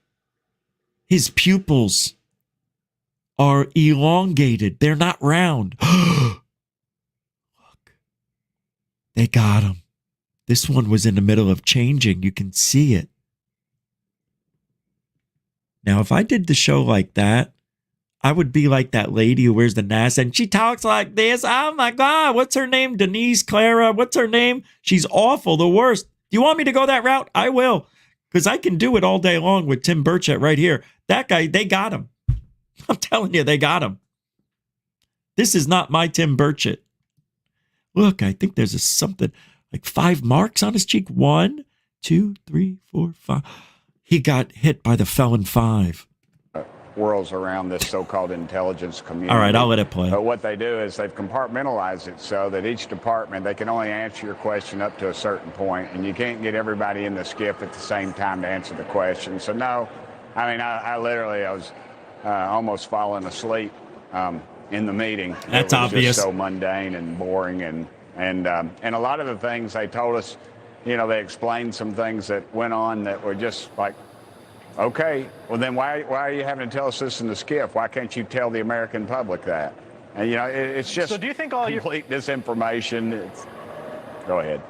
His pupils are elongated. They're not round. Look. They got him. This one was in the middle of changing. You can see it. Now, if I did the show like that, I would be like that lady who wears the NASA and she talks like this. Oh my God, what's her name? Denise Clara. What's her name? She's awful, the worst. Do you want me to go that route? I will, because I can do it all day long with Tim Burchett right here. That guy, they got him. I'm telling you, they got him. This is not my Tim Burchett. Look, I think there's something like 5 marks on his cheek. 1, 2, 3, 4, 5. He got hit by the felon 5. Whirls around this so-called intelligence community. All right, I'll let it play. But what they do is they've compartmentalized it so that each department, they can only answer your question up to a certain point, and you can't get everybody in the skiff at the same time to answer the question. So no, I mean, I literally was almost falling asleep in the meeting. That's it was obvious. Just so mundane and boring, and a lot of the things they told us, they explained some things that went on that were just like, okay, well then why are you having to tell us this in the skiff? Why can't you tell the American public that? And it's just So do you think all complete disinformation. Go ahead.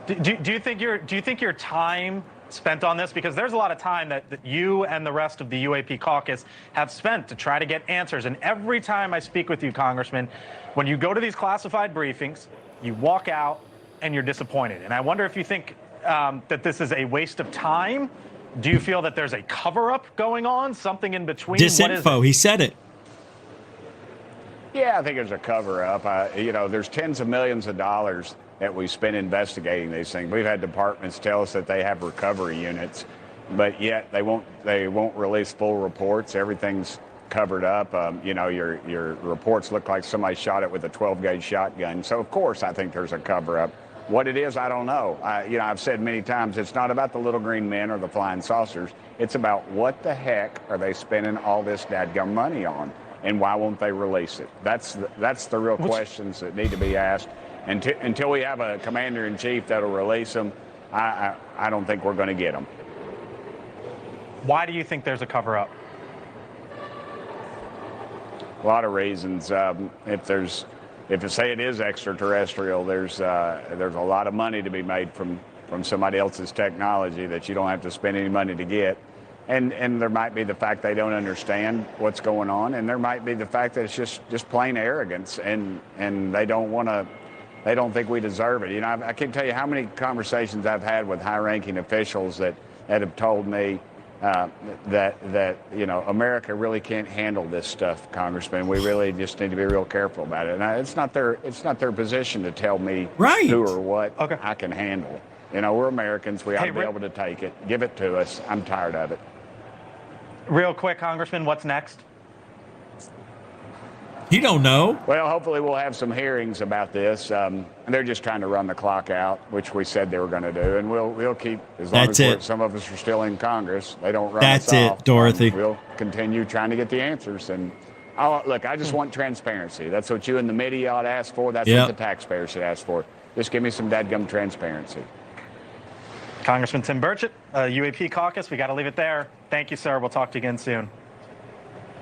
Do you think your time spent on this, because there's a lot of time that you and the rest of the UAP caucus have spent to try to get answers, and every time I speak with you, Congressman, when you go to these classified briefings, you walk out and you're disappointed. And I wonder if you think that this is a waste of time. Do you feel that there's a cover-up going on, something in between? Disinfo, he said it. Yeah, I think there's a cover-up. There's tens of millions of dollars that we spend investigating these things. We've had departments tell us that they have recovery units, but yet they won't release full reports. Everything's covered up. Your reports look like somebody shot it with a 12-gauge shotgun. So of course I think there's a cover-up. What it is, I don't know. I've said many times, it's not about the little green men or the flying saucers. It's about what the heck are they spending all this dadgum money on, and why won't they release it? That's the real questions that need to be asked. And until we have a commander-in-chief that'll release them, I don't think we're going to get them. Why do you think there's a cover-up? A lot of reasons. If you say it is extraterrestrial, there's a lot of money to be made from somebody else's technology that you don't have to spend any money to get. And there might be the fact they don't understand what's going on, and there might be the fact that it's just plain arrogance, and they don't think we deserve it. You know, I can't tell you how many conversations I've had with high-ranking officials that have told me that you know, America really can't handle this stuff, Congressman. We really just need to be real careful about it. And it's not their position to tell me who or what I can handle. You know, we're Americans. We ought to be able to take it. Give it to us. I'm tired of it. Real quick, Congressman, what's next? You don't know. Well, hopefully we'll have some hearings about this. They're just trying to run the clock out, which we said they were going to do, and we'll keep as long as some of us are still in Congress. They don't run us off. That's it, Dorothy. We'll continue trying to get the answers. And look, I just want transparency. That's what you and the media ought to ask for. That's what the taxpayers should ask for. Just give me some dadgum transparency. Congressman Tim Burchett, UAP caucus. We got to leave it there. Thank you, sir. We'll talk to you again soon.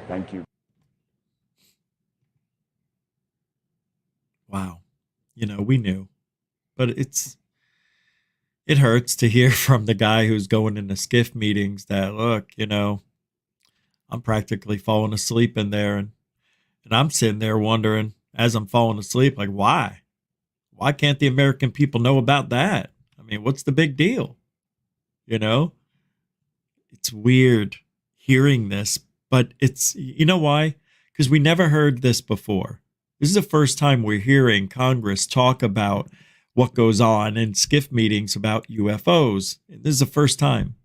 Thank you. Wow. You know, we knew. But it hurts to hear from the guy who's going into skiff meetings that, look, you know, I'm practically falling asleep in there. And I'm sitting there wondering, as I'm falling asleep, like, why? Why can't the American people know about that? I mean, what's the big deal? You know? It's weird hearing this, but it's, you know why? Because we never heard this before. This is the first time we're hearing Congress talk about what goes on in skiff meetings about UFOs. This is the first time.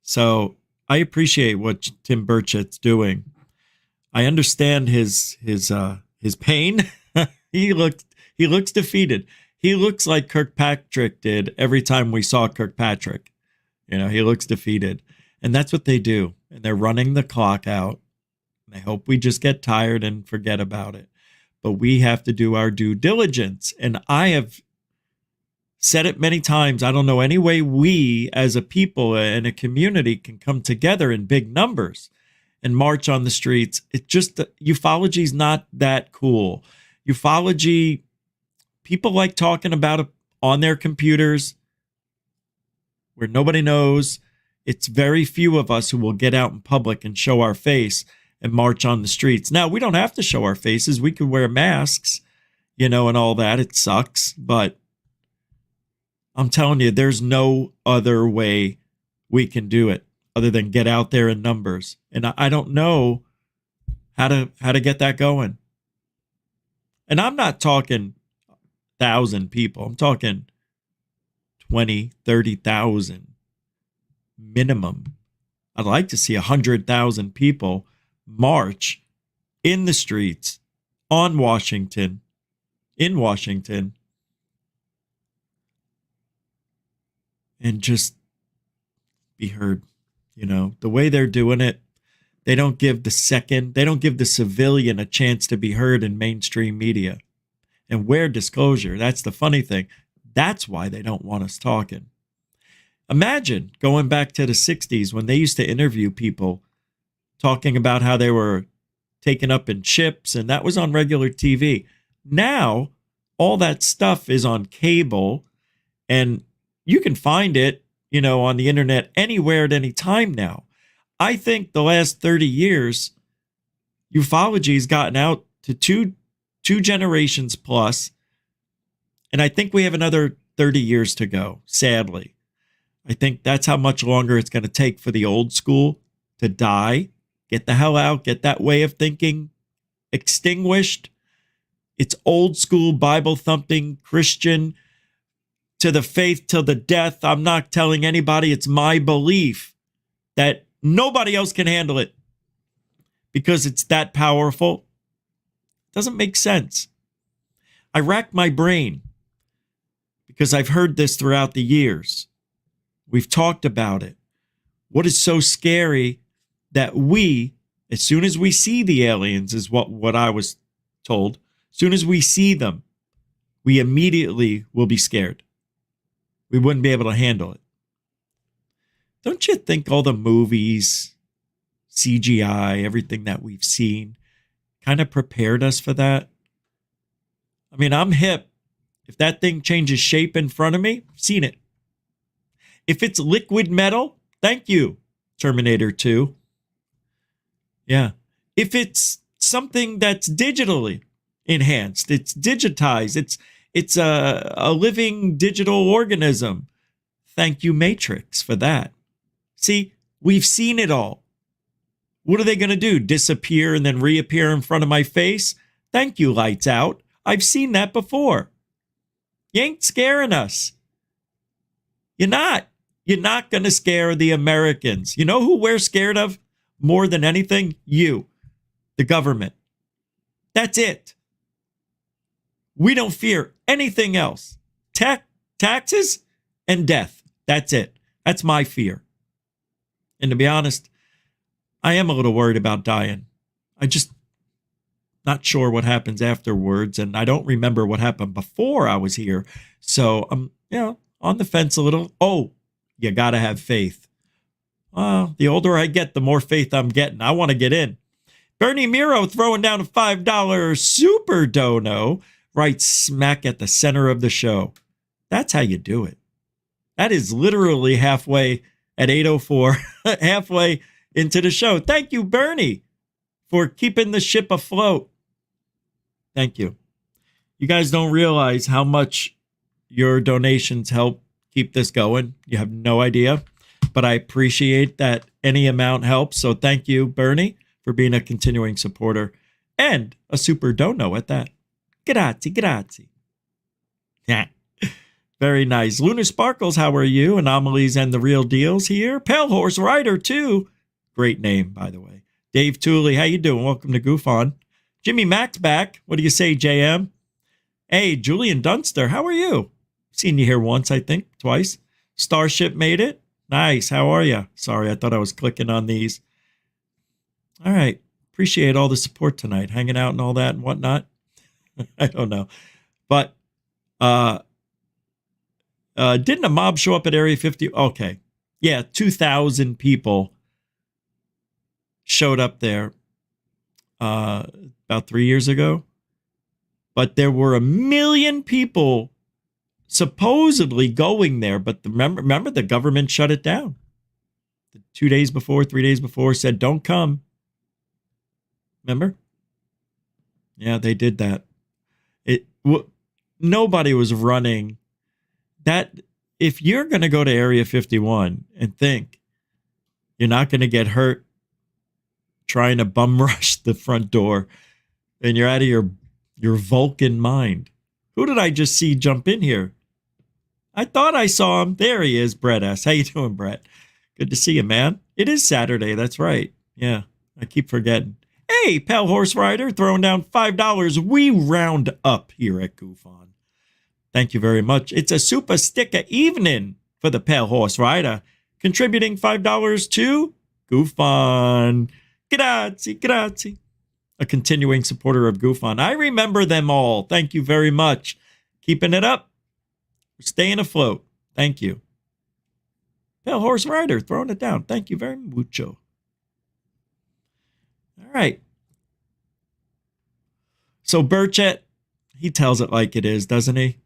So I appreciate what Tim Burchett's doing. I understand his pain. He looks defeated. He looks like Kirkpatrick did every time we saw Kirkpatrick. You know, he looks defeated. And that's what they do. And they're running the clock out. And I hope we just get tired and forget about it. But we have to do our due diligence. And I have said it many times. I don't know any way we as a people and a community can come together in big numbers and march on the streets. It just, ufology is not that cool. Ufology, people like talking about it on their computers where nobody knows. It's very few of us who will get out in public and show our face and march on the streets. Now, we don't have to show our faces. We can wear masks, you know, and all that. It sucks. But I'm telling you, there's no other way we can do it other than get out there in numbers. And I don't know how to get that going. And I'm not talking 1,000 people. I'm talking 20, 30,000 minimum. I'd like to see 100,000 people march in the streets in Washington, and just be heard. You know, the way they're doing it, they don't give the civilian a chance to be heard in mainstream media. And where disclosure, that's the funny thing. That's why they don't want us talking. Imagine going back to the 60s when they used to interview people talking about how they were taken up in ships, and that was on regular TV. Now, all that stuff is on cable, and you can find it, you know, on the internet anywhere at any time now. I think the last 30 years, ufology has gotten out to two generations plus, and I think we have another 30 years to go, sadly. I think that's how much longer it's going to take for the old school to die, get the hell out, get that way of thinking extinguished. It's old school, Bible thumping, Christian, to the faith till the death. I'm not telling anybody. It's my belief that nobody else can handle it because it's that powerful. Doesn't make sense. I rack my brain because I've heard this throughout the years. We've talked about it. What is so scary that we, as soon as we see the aliens, is what I was told, as soon as we see them, we immediately will be scared. We wouldn't be able to handle it. Don't you think all the movies, CGI, everything that we've seen kind of prepared us for that? I mean, I'm hip. If that thing changes shape in front of me, I've seen it. If it's liquid metal, thank you. Terminator 2. Yeah. If it's something that's digitally enhanced, it's digitized, it's a living digital organism. Thank you, Matrix, for that. See, we've seen it all. What are they going to do? Disappear and then reappear in front of my face? Thank you, Lights Out. I've seen that before. You ain't scaring us. You're not. You're not going to scare the Americans. You know who we're scared of more than anything? You, the government. That's it. We don't fear anything else. Taxes and death. That's it. That's my fear. And to be honest, I am a little worried about dying. I just not sure what happens afterwards, and I don't remember what happened before I was here. So I'm, on the fence a little. Oh, you got to have faith. Well, the older I get, the more faith I'm getting. I want to get in. Bernie Miro throwing down a $5 super dono right smack at the center of the show. That's how you do it. That is literally halfway at 8:04, halfway into the show. Thank you, Bernie, for keeping the ship afloat. Thank you. You guys don't realize how much your donations help keep this going. You have no idea, but I appreciate that any amount helps. So thank you, Bernie, for being a continuing supporter and a super dono at that. Grazie. Yeah. Very nice. Lunar Sparkles, how are you? Anomalies and the Real Deals here. Pale Horse Rider, too. Great name, by the way. Dave Tooley, how you doing? Welcome to GUFON. Jimmy Mack's back. What do you say, JM? Hey, Julian Dunster, how are you? Seen you here once, I think, twice. Starship made it. Nice. How are you? Sorry, I thought I was clicking on these. All right. Appreciate all the support tonight, hanging out and all that and whatnot. I don't know. But didn't a mob show up at Area 50? Okay. Yeah, 2,000 people showed up there about 3 years ago. But there were 1 million people supposedly going there. But remember, the government shut it down. 2 days before, 3 days before, said, don't come. Remember? Yeah, they did that. Nobody was running. That if you're going to go to Area 51 and think you're not going to get hurt trying to bum rush the front door, and you're out of your Vulcan mind. Who did I just see jump in here? I thought I saw him. There he is, Brett S. How you doing, Brett? Good to see you, man. It is Saturday. That's right. Yeah, I keep forgetting. Hey, Pale Horse Rider, throwing down $5. We round up here at GUFON. Thank you very much. It's a super sticker evening for the Pale Horse Rider, contributing $5 to GUFON. Grazie. A continuing supporter of GUFON. I remember them all. Thank you very much. Keeping it up. Staying afloat. Thank you. Pale Horse Rider, throwing it down. Thank you very mucho. All right. So Burchett, he tells it like it is, doesn't he?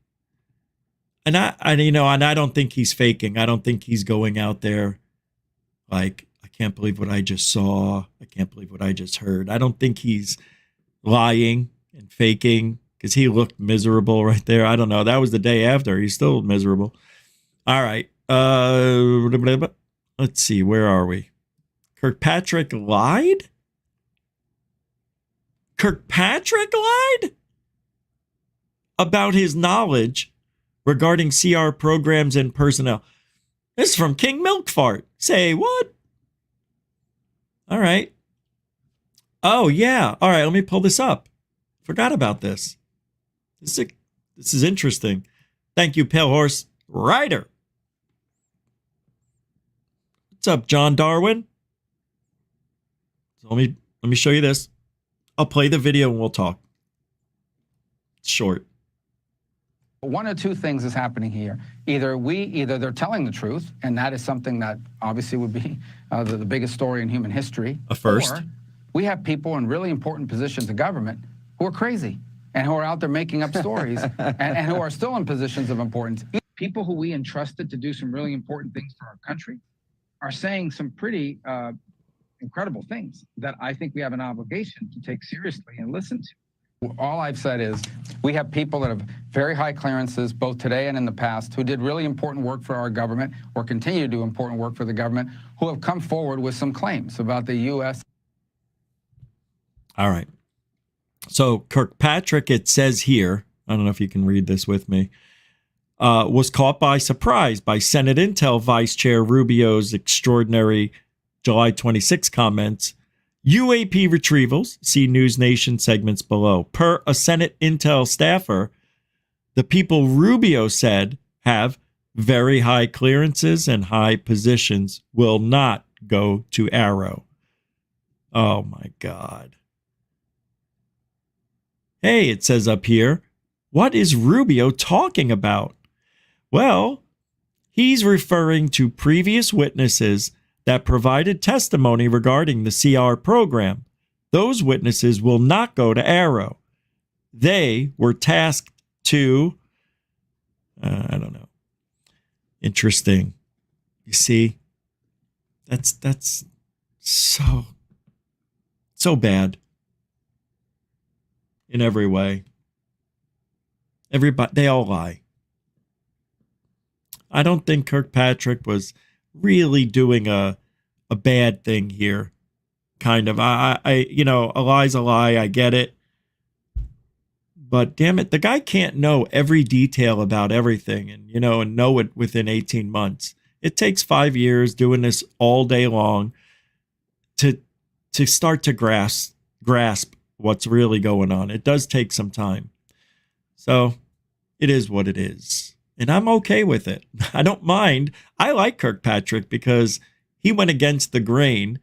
And I don't think he's faking. I don't think he's going out there like, I can't believe what I just saw. I can't believe what I just heard. I don't think he's lying and faking because he looked miserable right there. I don't know. That was the day after. He's still miserable. All right. Let's see. Where are we? Kirkpatrick lied? Kirkpatrick lied about his knowledge regarding CR programs and personnel. This is from King Milkfart. Say what? All right. Oh, yeah. All right, let me pull this up. Forgot about this. This is interesting. Thank you, Pale Horse Rider. What's up, John Darwin? So let me show you this. I'll play the video and we'll talk. It's short. One of two things is happening here. Either they're telling the truth, and that is something that obviously would be the biggest story in human history. A first. Or we have people in really important positions of government who are crazy and who are out there making up stories and who are still in positions of importance. People who we entrusted to do some really important things for our country are saying some pretty incredible things that I think we have an obligation to take seriously and listen to. All I've said is we have people that have very high clearances, both today and in the past, who did really important work for our government or continue to do important work for the government, who have come forward with some claims about the U.S. All right. So Kirkpatrick, it says here, I don't know if you can read this with me, was caught by surprise by Senate Intel Vice Chair Rubio's extraordinary July 26 comments. UAP retrievals, see News Nation segments below. Per a Senate Intel staffer, the people Rubio said have very high clearances and high positions will not go to Arrow. Oh my God. Hey, it says up here, what is Rubio talking about? Well, he's referring to previous witnesses that provided testimony regarding the CR program. Those witnesses will not go to Arrow. They were tasked to, I don't know. Interesting. You see, that's so bad in every way. Everybody, they all lie. I don't think Kirkpatrick was really doing a bad thing here. Kind of. I you know, a lie's a lie. I get it. But damn it, the guy can't know every detail about everything and, you know, and know it within 18 months. It takes 5 years doing this all day long to start to grasp what's really going on. It does take some time. So it is what it is. And I'm okay with it. I don't mind. I like Kirkpatrick because he went against the grain,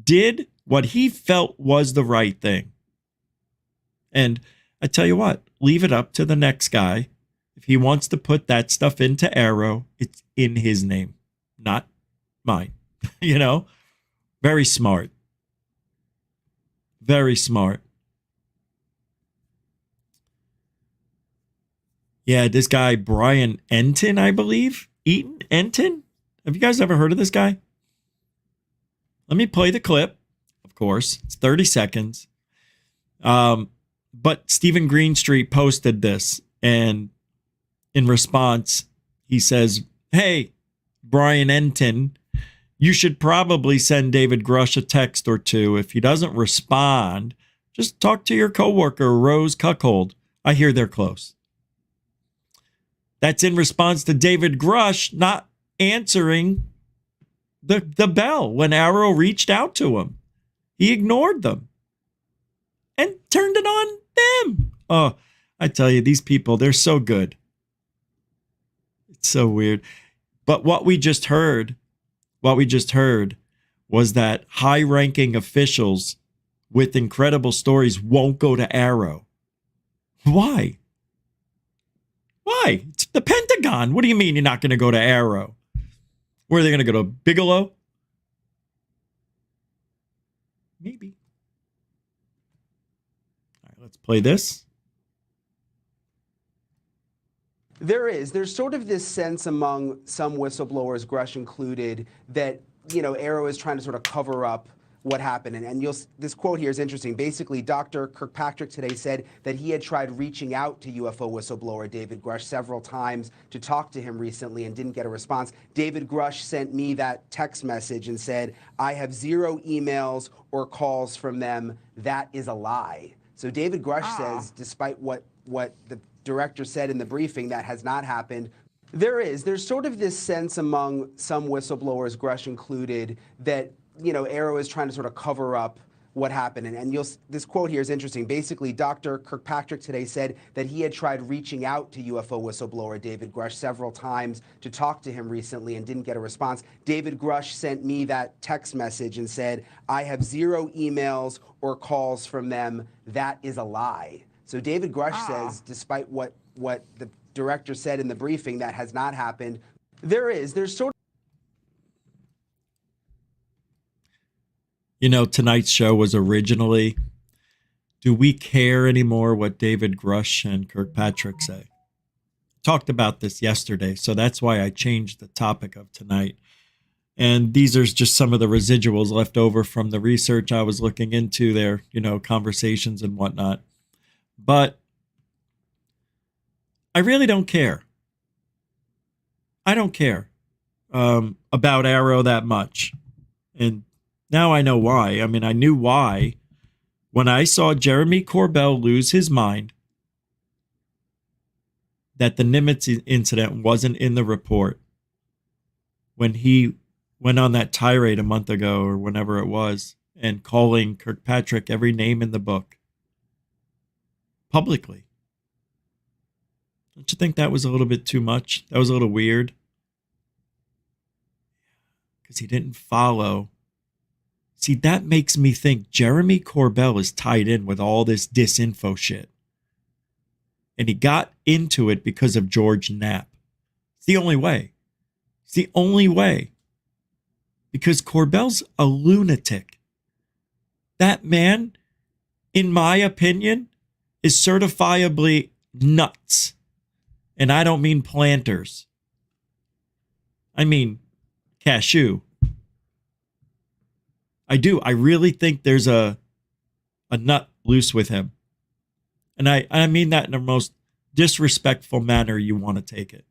did what he felt was the right thing. And I tell you what, leave it up to the next guy. If he wants to put that stuff into Arrow, it's in his name, not mine. You know, very smart. Very smart. Yeah, this guy, Brian Enton, I believe. Enton? Have you guys ever heard of this guy? Let me play the clip. Of course, it's 30 seconds. But Stephen Greenstreet posted this, and in response, he says, hey, Brian Enton, you should probably send David Grush a text or two. If he doesn't respond, just talk to your coworker, Rose Cuckold. I hear they're close. That's in response to David Grush not answering the bell when Arrow reached out to him. He ignored them and turned it on them. Oh, I tell you, these people, they're so good. It's so weird. But what we just heard was that high-ranking officials with incredible stories won't go to Arrow. Why? Why? It's the Pentagon. What do you mean you're not going to go to Arrow? Where are they going to go to Bigelow? Maybe. All right, let's play this. There's sort of this sense among some whistleblowers, Grush included, that, you know, Arrow is trying to sort of cover up what happened. And this quote here is interesting. Basically, Dr. Kirkpatrick today said that he had tried reaching out to UFO whistleblower David Grush several times to talk to him recently and didn't get a response. David Grush sent me that text message and said, I have 0 emails or calls from them. That is a lie. So David Grush says, despite what the director said in the briefing, that has not happened. There's sort of this sense among some whistleblowers, Grush included, that, you know, Arrow is trying to sort of cover up what happened. And this quote here is interesting. Basically, Dr. Kirkpatrick today said that he had tried reaching out to UFO whistleblower David Grush several times to talk to him recently and didn't get a response. David Grush sent me that text message and said, I have 0 emails or calls from them. That is a lie. So David Grush says, despite what the director said in the briefing, that has not happened. There's sort of... You know, tonight's show was originally, do we care anymore what David Grush and Kirkpatrick say? Talked about this yesterday, so that's why I changed the topic of tonight. And these are just some of the residuals left over from the research I was looking into their, conversations and whatnot. But I really don't care. I don't care about Arrow that much. And now I know why. I mean, I knew why when I saw Jeremy Corbell lose his mind that the Nimitz incident wasn't in the report when he went on that tirade a month ago or whenever it was and calling Kirkpatrick every name in the book publicly. Don't you think that was a little bit too much? That was a little weird. Because he didn't follow. See, that makes me think Jeremy Corbell is tied in with all this disinfo shit. And he got into it because of George Knapp. It's the only way. It's the only way. Because Corbell's a lunatic. That man, in my opinion, is certifiably nuts. And I don't mean planters. I mean cashew. I do. I really think there's a nut loose with him. And I mean that in the most disrespectful manner you want to take it.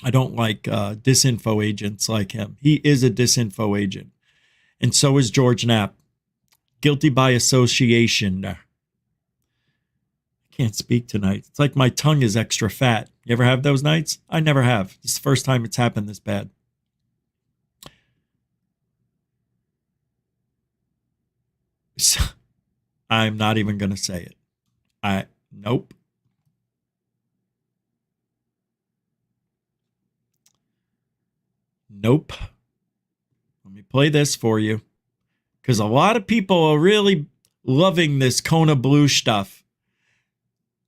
I don't like disinfo agents like him. He is a disinfo agent. And so is George Knapp. Guilty by association. I can't speak tonight. It's like my tongue is extra fat. You ever have those nights? I never have. It's the first time it's happened this bad. So, I'm not even going to say it. Nope. Nope. Let me play this for you. Because a lot of people are really loving this Kona Blue stuff.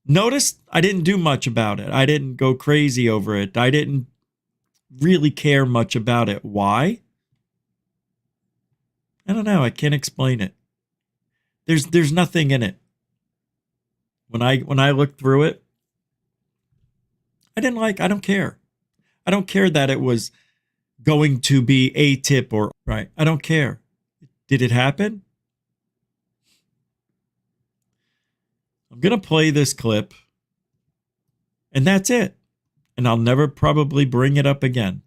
Notice I didn't do much about it. I didn't go crazy over it. I didn't really care much about it. Why? I don't know. I can't explain it. There's nothing in it. When I looked through it, I don't care. I don't care that it was going to be a tip or right. I don't care. Did it happen? I'm going to play this clip. And that's it. And I'll never probably bring it up again.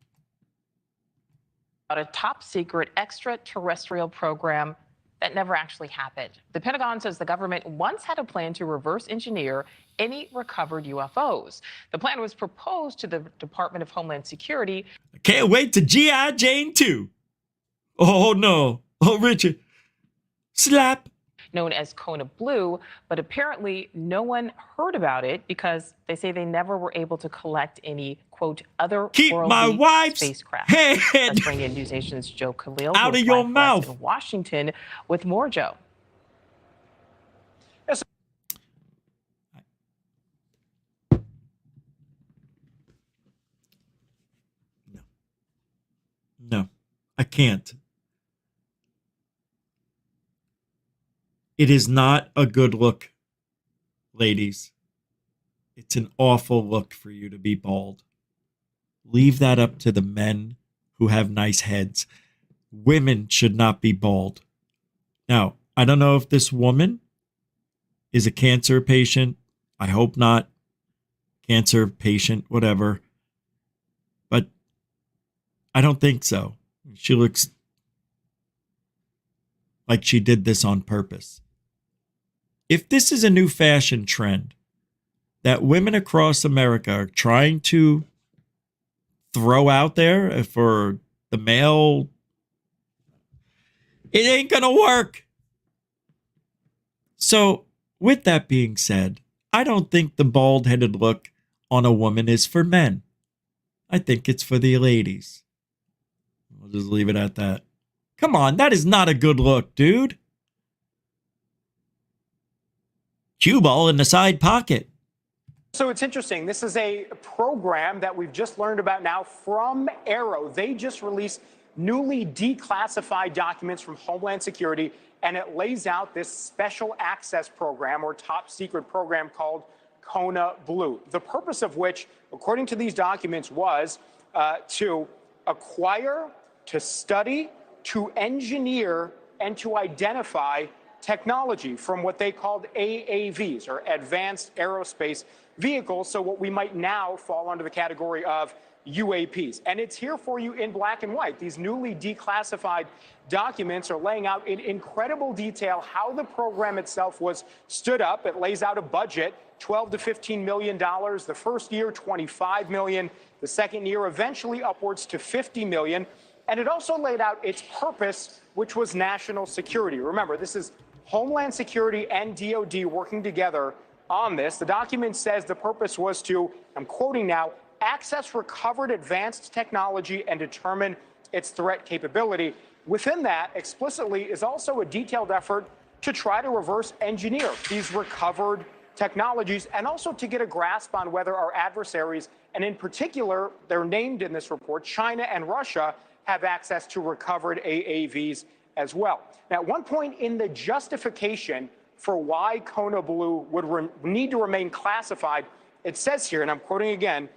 A top secret extraterrestrial program that never actually happened. The Pentagon says the government once had a plan to reverse engineer any recovered UFOs. The plan was proposed to the Department of Homeland Security. I can't wait to G.I. Jane 2. Oh, no. Oh, Richard. Slap. Known as Kona Blue, but apparently no one heard about it because they say they never were able to collect any, quote, other Keep my wife's spacecraft. head Let's bring in News Nation's Joe Khalil. out of your mouth. In Washington with more, Joe. No, I can't. It is not a good look, ladies. It's an awful look for you to be bald. Leave that up to the men who have nice heads. Women should not be bald. Now, I don't know if this woman is a cancer patient. I hope not. Cancer patient, whatever. But I don't think so. She looks like she did this on purpose. If this is a new fashion trend that women across America are trying to throw out there for the male, it ain't gonna work. So, with that being said, I don't think the bald-headed look on a woman is for men. I think it's for the ladies. I'll just leave it at that. Come on, that is not a good look, dude. Cue ball in the side pocket. So it's interesting. This is a program that we've just learned about now from Arrow. They just released newly declassified documents from Homeland Security, and it lays out this special access program or top secret program called Kona Blue, the purpose of which, according to these documents, was to acquire, to study, to engineer, and to identify technology from what they called AAVs, or Advanced Aerospace Vehicles, so what we might now fall under the category of UAPs. And it's here for you in black and white. These newly declassified documents are laying out in incredible detail how the program itself was stood up. It lays out a budget, $12 to $15 million. The first year, $25 million. The second year, eventually upwards to $50 million. And it also laid out its purpose, which was national security. Remember, this is Homeland Security and DOD working together on this. The document says the purpose was to, I'm quoting now, access recovered advanced technology and determine its threat capability. Within that, explicitly, is also a detailed effort to try to reverse engineer these recovered technologies and also to get a grasp on whether our adversaries, and in particular, they're named in this report, China and Russia, have access to recovered AAVs as well. Now, at one point in the justification for why Kona Blue would need to remain classified, it says here, and I'm quoting again,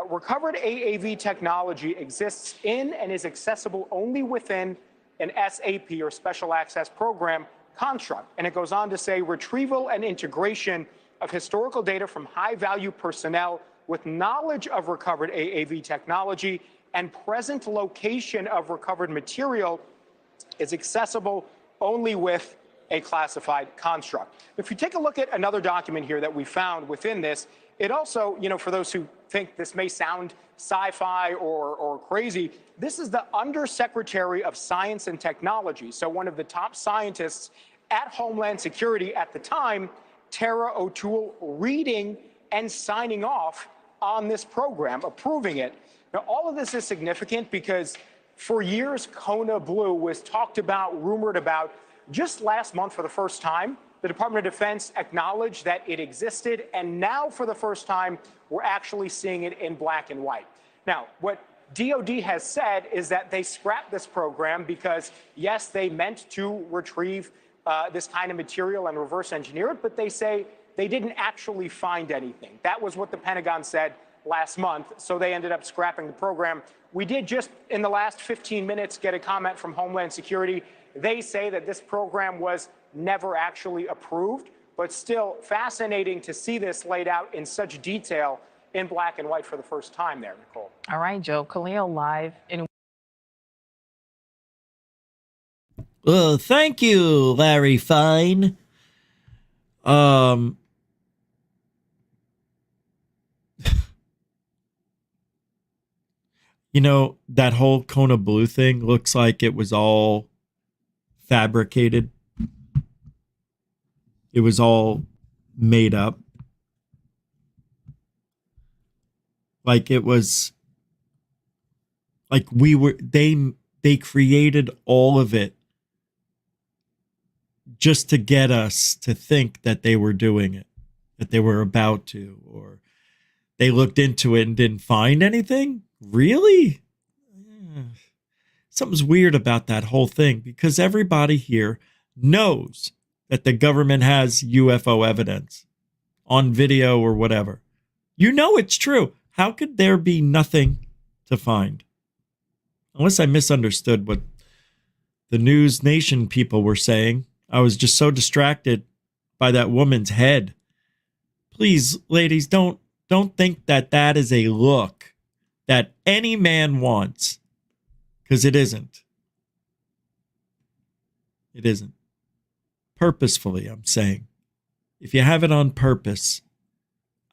recovered AAV technology exists in and is accessible only within an SAP, or Special Access Program, construct. And it goes on to say retrieval and integration of historical data from high-value personnel with knowledge of recovered AAV technology and present location of recovered material is accessible only with a classified construct. If you take a look at another document here that we found within this, it also, for those who think this may sound sci-fi or crazy, this is the Undersecretary of Science and Technology. So one of the top scientists at Homeland Security at the time, Tara O'Toole, reading and signing off on this program, approving it. Now, all of this is significant because for years, Kona Blue was talked about, rumored about. Just last month, for the first time, the Department of Defense acknowledged that it existed, and now for the first time, we're actually seeing it in black and white. Now, what DOD has said is that they scrapped this program because, yes, they meant to retrieve this kind of material and reverse engineer it, but they say they didn't actually find anything. That was what the Pentagon said last month, so they ended up scrapping the program. We did just in the last 15 minutes get a comment from Homeland Security. They say that this program was never actually approved, but still fascinating to see this laid out in such detail in black and white for the first time there, Nicole. All right, Joe. Khalil live in. Well, thank you, Larry Fine. That whole Kona Blue thing looks like it was all fabricated. It was all made up. Like it was like they created all of it just to get us to think that they were doing it, that they were about to, or they looked into it and didn't find anything. Really? Something's weird about that whole thing because everybody here knows that the government has UFO evidence on video or whatever. You know it's true. How could there be nothing to find? Unless I misunderstood what the News Nation people were saying. I was just so distracted by that woman's head. Please, ladies, don't think that that is a look that any man wants, because it isn't. It isn't. Purposefully, I'm saying. If you have it on purpose,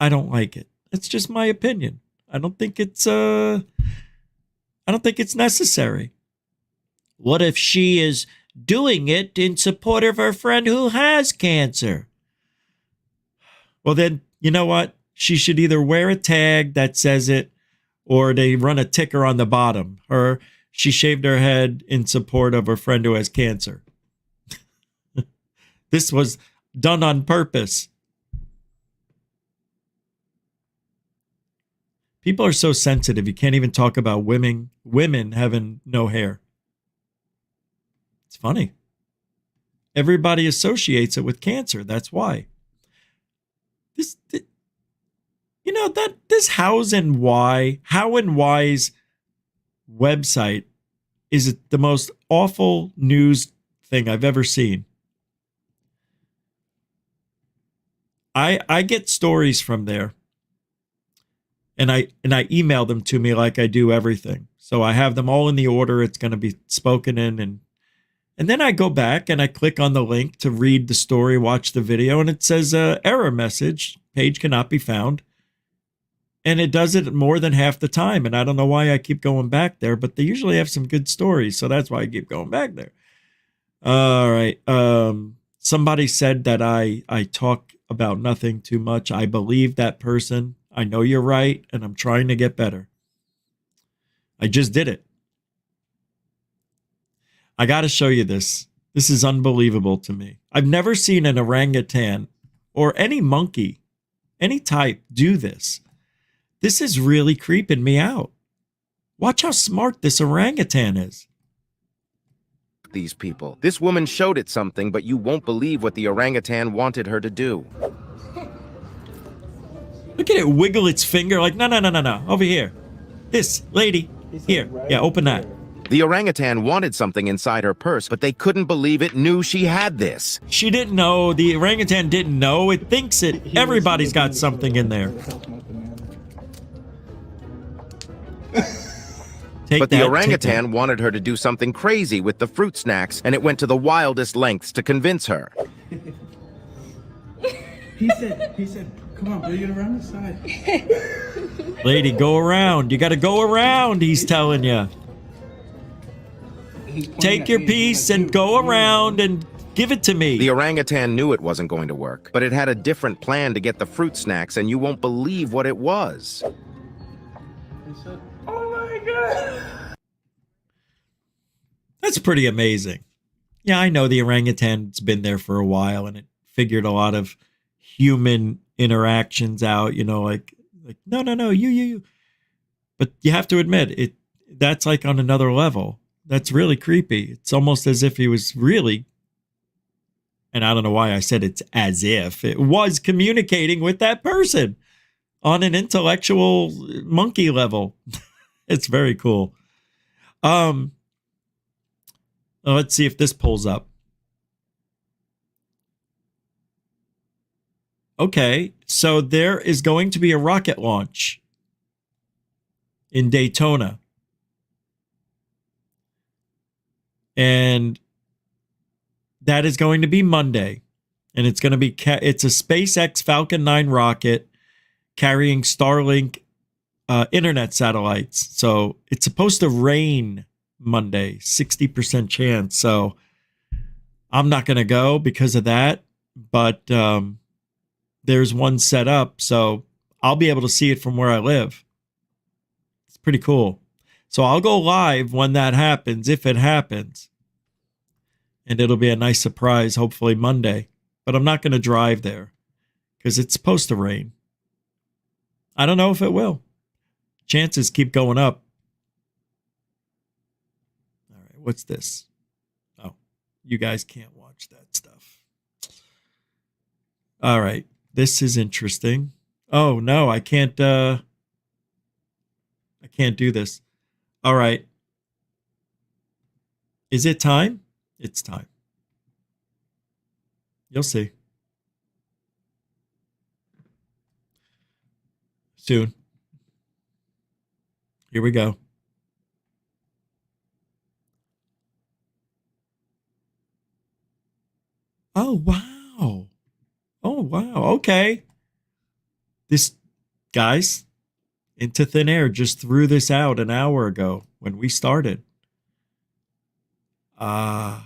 I don't like it. It's just my opinion. I don't think it's necessary. What if she is doing it in support of her friend who has cancer? Well, then, you know what? She should either wear a tag that says it or they run a ticker on the bottom. She shaved her head in support of her friend who has cancer. This was done on purpose. People are so sensitive. You can't even talk about women having no hair. It's funny. Everybody associates it with cancer. That's why. You know, that this How and Why's website is the most awful news thing I've ever seen. I get stories from there, and I email them to me like I do everything. So I have them all in the order it's going to be spoken in, and then I go back and I click on the link to read the story, watch the video, and it says error message, page cannot be found. And it does it more than half the time, and I don't know why I keep going back there, but they usually have some good stories, so that's why I keep going back there. All right. Somebody said that I talk about nothing too much. I believe that person. I know you're right, and I'm trying to get better. I just did it. I got to show you this. This is unbelievable to me. I've never seen an orangutan or any monkey, any type, do this. This is really creeping me out. Watch how smart this orangutan is. These people. This woman showed it something, but you won't believe what the orangutan wanted her to do. Look at it wiggle its finger like, no, over here. This, lady, here. Yeah, open that. The orangutan wanted something inside her purse, but they couldn't believe it knew she had this. She didn't know. The orangutan didn't know. It thinks it. Everybody's got something in there. But the orangutan wanted her to do something crazy with the fruit snacks, and it went to the wildest lengths to convince her. He said, come on, bring it around the side. Lady, go around. You got to go around, he's telling you. Take your piece and go around and give it to me. The orangutan knew it wasn't going to work, but it had a different plan to get the fruit snacks, and you won't believe what it was. Oh my God. That's pretty amazing. Yeah, I know the orangutan's been there for a while, and it figured a lot of human interactions out, you know, like no, you. But you have to admit, that's like on another level. That's really creepy. It's almost as if he was really, and I don't know why I said it's as if, it was communicating with that person on an intellectual monkey level. It's very cool. Let's see if this pulls up. Okay, so there is going to be a rocket launch in Daytona. And that is going to be Monday. And it's going to be, it's a SpaceX Falcon 9 rocket carrying Starlink internet satellites. So it's supposed to rain Monday, 60% chance. So I'm not going to go because of that. But there's one set up. So I'll be able to see it from where I live. It's pretty cool. So I'll go live when that happens, if it happens. And it'll be a nice surprise, hopefully Monday. But I'm not going to drive there because it's supposed to rain. I don't know if it will. Chances keep going up. All right, what's this? Oh, you guys can't watch that stuff. All right, this is interesting. Oh, no, I can't do this. All right. Is it time? It's time. You'll see. Soon. Here we go. Oh, wow. Oh, wow. Okay. This, guys, Into Thin Air just threw this out an hour ago when we started. I'm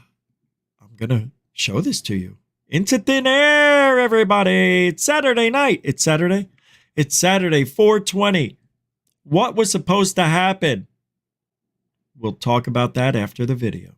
going to show this to you. Into Thin Air, everybody. It's Saturday night. It's Saturday. It's Saturday, 4/20. What was supposed to happen? We'll talk about that after the video.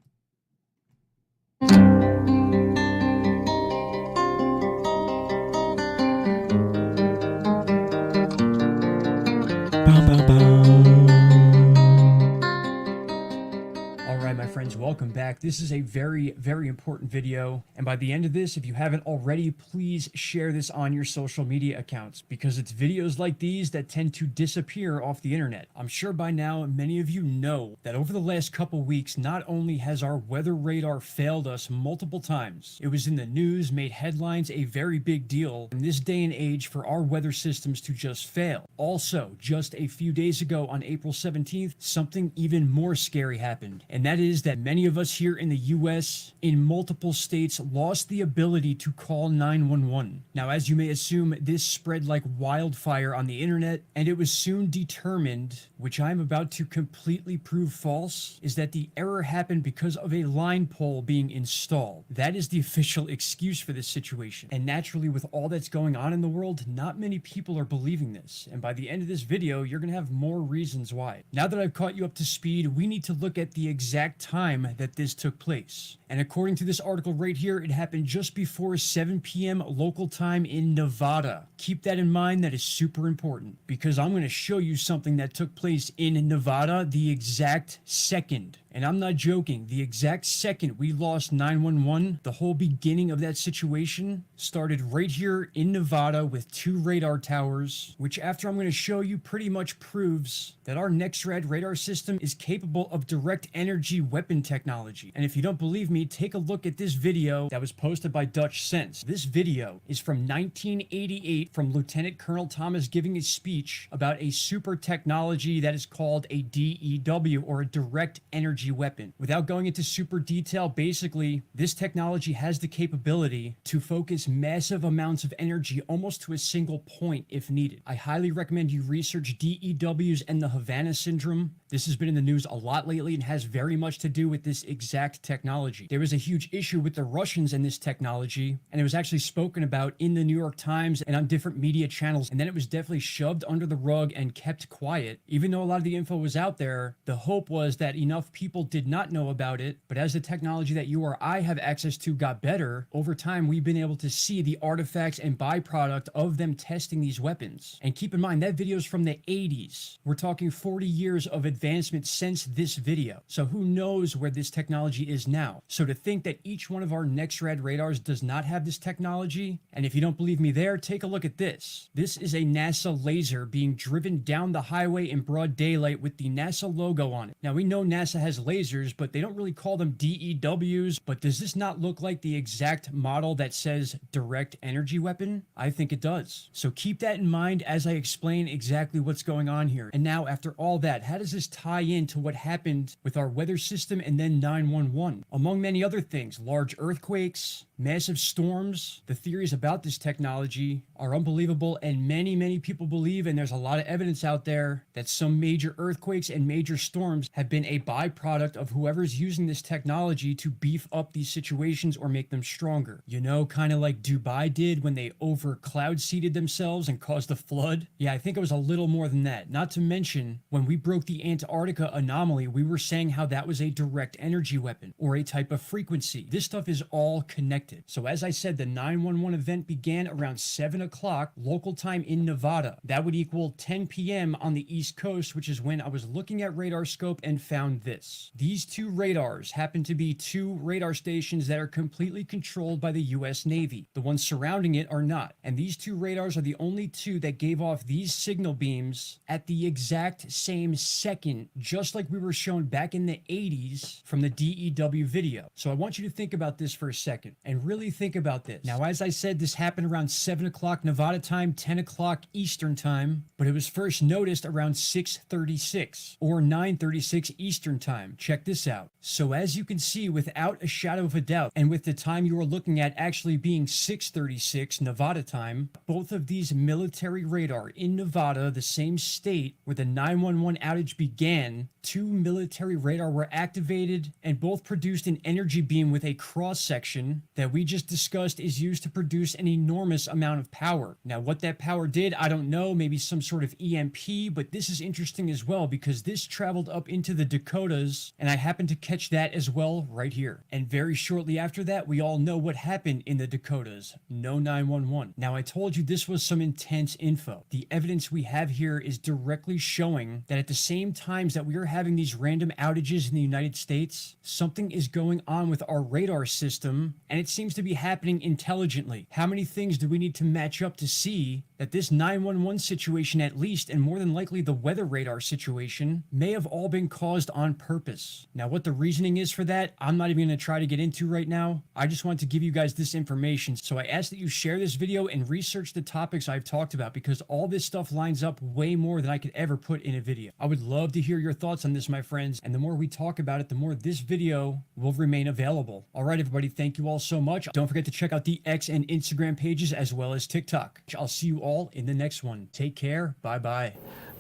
welcome back. This is a very, very important video, and by the end of this, if you haven't already, please share this on your social media accounts, because it's videos like these that tend to disappear off the internet. I'm sure by now many of you know that over the last couple weeks, not only has our weather radar failed us multiple times, it was in the news, made headlines, a very big deal in this day and age for our weather systems to just fail. Also, just a few days ago on April 17th, something even more scary happened, and that is that many of us here in the US in multiple states lost the ability to call 911. Now, as you may assume, this spread like wildfire on the internet, and it was soon determined, which I'm about to completely prove false, is that the error happened because of a line pole being installed. That is the official excuse for this situation. And naturally, with all that's going on in the world, not many people are believing this. And by the end of this video, you're gonna have more reasons why. Now that I've caught you up to speed, we need to look at the exact time that this took place. And according to this article right here, it happened just before 7 p.m. local time in Nevada. Keep that in mind, that is super important, because I'm going to show you something that took place in Nevada the exact second. And I'm not joking, the exact second we lost 911, the whole beginning of that situation started right here in Nevada with 2 radar towers, which after I'm going to show you pretty much proves that our NEXRAD radar system is capable of direct energy weapon technology. And if you don't believe me, take a look at this video that was posted by Dutch Sense. This video is from 1988 from Lieutenant Colonel Thomas giving a speech about a super technology that is called a DEW, or a direct energy weapon. Without going into super detail, basically, this technology has the capability to focus massive amounts of energy almost to a single point if needed. I highly recommend you research DEWs and the Havana Syndrome. This has been in the news a lot lately and has very much to do with this exact technology. There was a huge issue with the Russians and this technology, and it was actually spoken about in the New York Times and on different media channels, and then it was definitely shoved under the rug and kept quiet. Even though a lot of the info was out there, the hope was that enough people did not know about it, but as the technology that you or I have access to got better, over time we've been able to see the artifacts and byproduct of them testing these weapons. And keep in mind, that video is from the 80s. We're talking 40 years of advancement since this video. So who knows where this technology is now? So to think that each one of our NEXRAD radars does not have this technology, and if you don't believe me there, take a look at this. This is a NASA laser being driven down the highway in broad daylight with the NASA logo on it. Now we know NASA has lasers, but they don't really call them DEWs. But does this not look like the exact model that says direct energy weapon? I think it does. So keep that in mind as I explain exactly what's going on here. And now, after all that, how does this tie into what happened with our weather system and then 911? Among many other things, large earthquakes, massive storms. The theories about this technology are unbelievable, and many people believe, and there's a lot of evidence out there, that some major earthquakes and major storms have been a byproduct of whoever's using this technology to beef up these situations or make them stronger. You know, kind of like Dubai did when they over cloud seeded themselves and caused a flood. Yeah, I think it was a little more than that. Not to mention, when we broke the Antarctica anomaly, we were saying how that was a direct energy weapon or a type of frequency. This stuff is all connected. So as I said, the 911 event began around 7 o'clock local time in Nevada. That would equal 10 p.m. on the East Coast, which is when I was looking at radar scope and found this. These 2 radars happen to be 2 radar stations that are completely controlled by the US Navy. The ones surrounding it are not. And these 2 radars are the only 2 that gave off these signal beams at the exact same second, just like we were shown back in the 80s from the DEW video. So I want you to think about this for a second and really think about this. Now, as I said, this happened around 7 o'clock Nevada time, 10 o'clock Eastern time, but it was first noticed around 6:36 or 9:36 Eastern time. Check this out. So as you can see, without a shadow of a doubt, and with the time you are looking at actually being 6:36 Nevada time, both of these military radar in Nevada, the same state where the 911 outage began, 2 military radar were activated and both produced an energy beam with a cross section that we just discussed is used to produce an enormous amount of power. Now, what that power did, I don't know, maybe some sort of EMP, but this is interesting as well because this traveled up into the Dakotas, and I happened to catch that as well right here. And very shortly after that, we all know what happened in the Dakotas. No 911. Now, I told you this was some intense info. The evidence we have here is directly showing that at the same times that we are having these random outages in the United States, something is going on with our radar system, and it seems to be happening intelligently. How many things do we need to match up to see that this 911 situation, at least, and more than likely the weather radar situation, may have all been caused on purpose? Now, what the reasoning is for that, I'm not even going to try to get into right now. I just want to give you guys this information. So I ask that you share this video and research the topics I've talked about, because all this stuff lines up way more than I could ever put in a video. I would love to hear your thoughts on this, my friends, and the more we talk about it, the more this video will remain available. All right, everybody, thank you all so much. Don't forget to check out the X and Instagram pages as well as TikTok. I'll see you all in the next one. Take care. Bye-bye.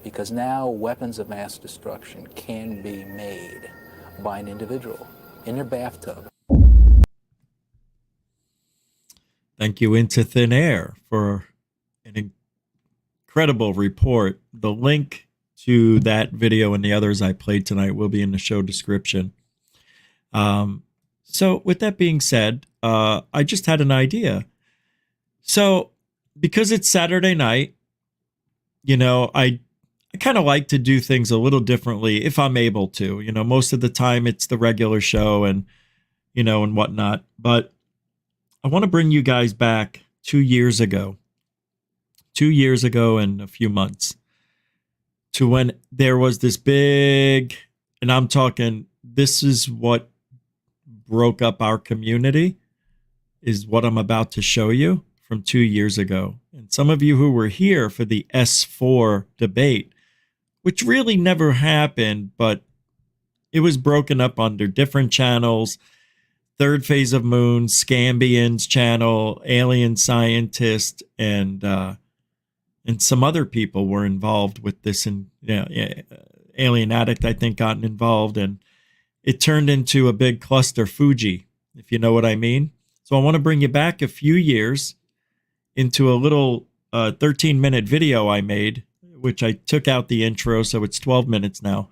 Because now weapons of mass destruction can be made by an individual in their bathtub. Thank you, Into Thin Air, for an incredible report. The link to that video and the others I played tonight will be in the show description. So with that being said, I just had an idea. So because it's Saturday night, you know, I kind of like to do things a little differently if I'm able to. You know, most of the time it's the regular show and, you know, and whatnot. But I want to bring you guys back 2 years ago. 2 years ago and a few months, to when there was this big, and I'm talking, this is what broke up our community, is what I'm about to show you from 2 years ago. And some of you who were here for the S4 debate, which really never happened, but it was broken up under different channels. Third Phase of Moon, Scambian's channel, Alien Scientist, and some other people were involved with this. And Alien Addict, I think, gotten involved, and it turned into a big cluster Fuji, if you know what I mean. So I want to bring you back a few years into a little 13-minute video I made, which I took out the intro, so it's 12 minutes now.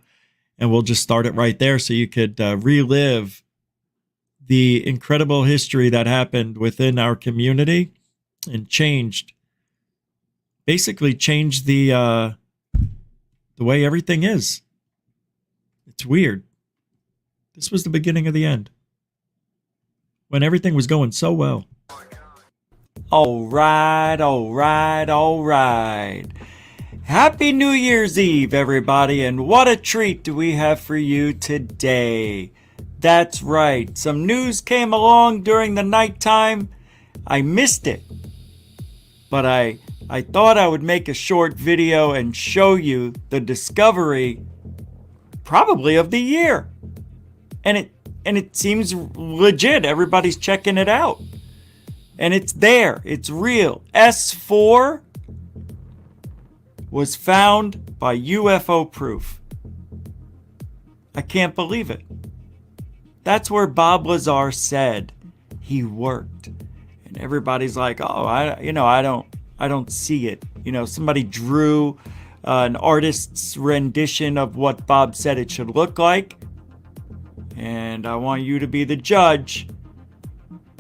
And we'll just start it right there so you could relive the incredible history that happened within our community and basically changed the way everything is. It's weird. This was the beginning of the end, when everything was going so well. All right. Happy New Year's Eve, everybody, and what a treat do we have for you today. That's right, some news came along during the nighttime. I missed it, but I thought I would make a short video and show you the discovery, probably of the year. And it seems legit. Everybody's checking it out. And it's there. It's real. S4 was found by UFO proof. I can't believe it. That's where Bob Lazar said he worked. And everybody's like, oh, I don't see it. You know, somebody drew an artist's rendition of what Bob said it should look like. And I want you to be the judge,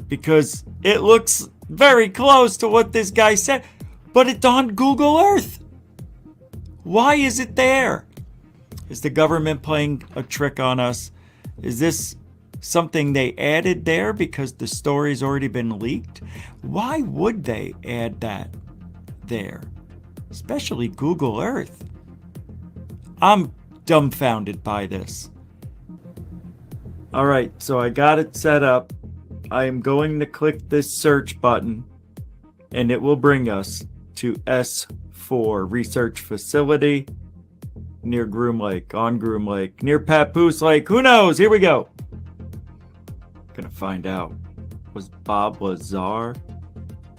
because it looks very close to what this guy said, but it's on Google Earth. Why is it there? Is the government playing a trick on us? Is this something they added there because the story's already been leaked? Why would they add that there? Especially Google Earth. I'm dumbfounded by this. All right, so I got it set up. I am going to click this search button, and it will bring us to S4 Research Facility near Groom Lake, on Groom Lake, near Papoose Lake. Who knows? Here we go. Gonna find out. Was Bob Lazar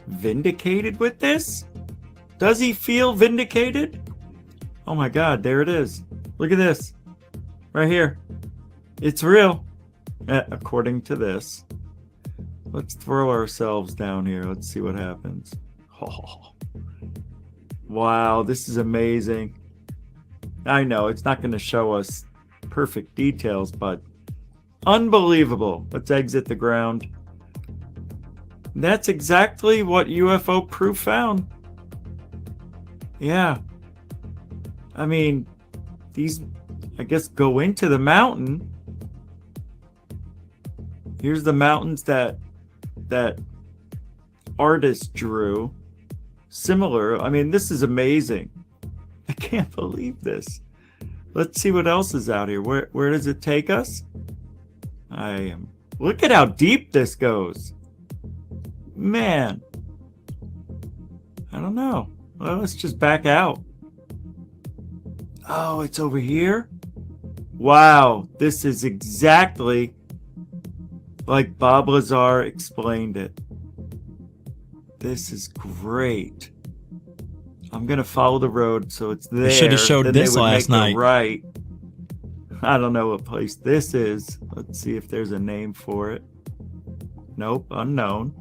vindicated with this? Does he feel vindicated? Oh my God, there it is. Look at this. Right here. It's real. According to this. Let's throw ourselves down here. Let's see what happens. Oh. Wow, this is amazing. I know it's not going to show us perfect details, but unbelievable. Let's exit the ground. That's exactly what UFO proof found. Yeah. I mean, I guess, go into the mountain. Here's the mountains that artist drew. Similar. I mean, this is amazing. I can't believe this. Let's see what else is out here. Where does it take us? Look at how deep this goes. Man. I don't know. Well, let's just back out. Oh, it's over here? Wow, this is exactly like Bob Lazar explained it. This is great. I'm gonna follow the road so it's there. They should have showed Then this they would last make a night. right. I don't know what place this is. Let's see if there's a name for it. Nope, unknown.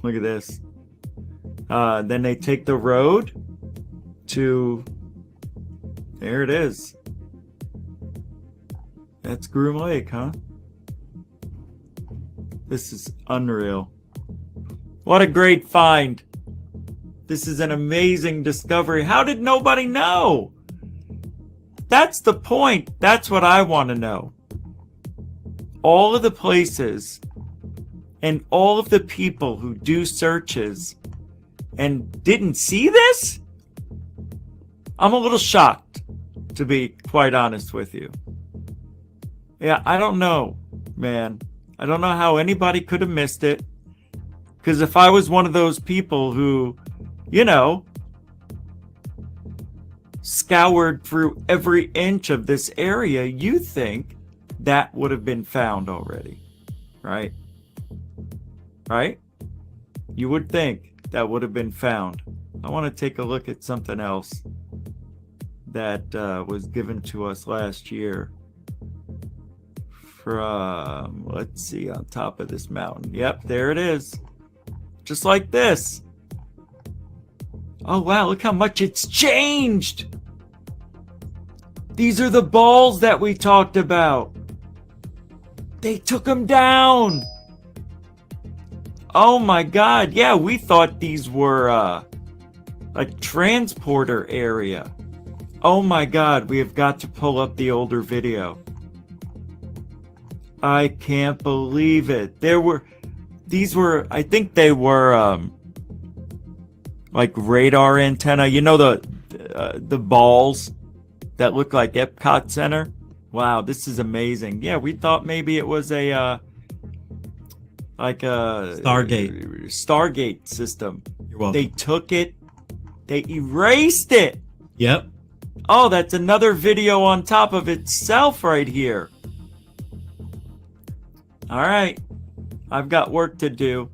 Look at this. Then they take the road to... There it is. That's Groom Lake, huh? This is unreal. What a great find. This is an amazing discovery. How did nobody know? That's the point. That's what I want to know. All of the places and all of the people who do searches and didn't see this? I'm a little shocked, to be quite honest with you. Yeah, I don't know, man. I don't know how anybody could have missed it. Because if I was one of those people who, you know, scoured through every inch of this area, you think that would have been found already, right? Right? You would think that would have been found. I want to take a look at something else that was given to us last year from, let's see, on top of this mountain. Yep, there it is. Just like this. Oh, wow, look how much it's changed. These are the balls that we talked about. They took them down. Oh my God. Yeah, we thought these were like transporter area. Oh my God, we have got to pull up the older video. I can't believe it. These were, I think they were like radar antenna. You know the balls that look like Epcot Center? Wow, this is amazing. Yeah, we thought maybe it was a like a Stargate system. You're welcome. They took it, they erased it. Yep. Oh, that's another video on top of itself right here. All right. I've got work to do.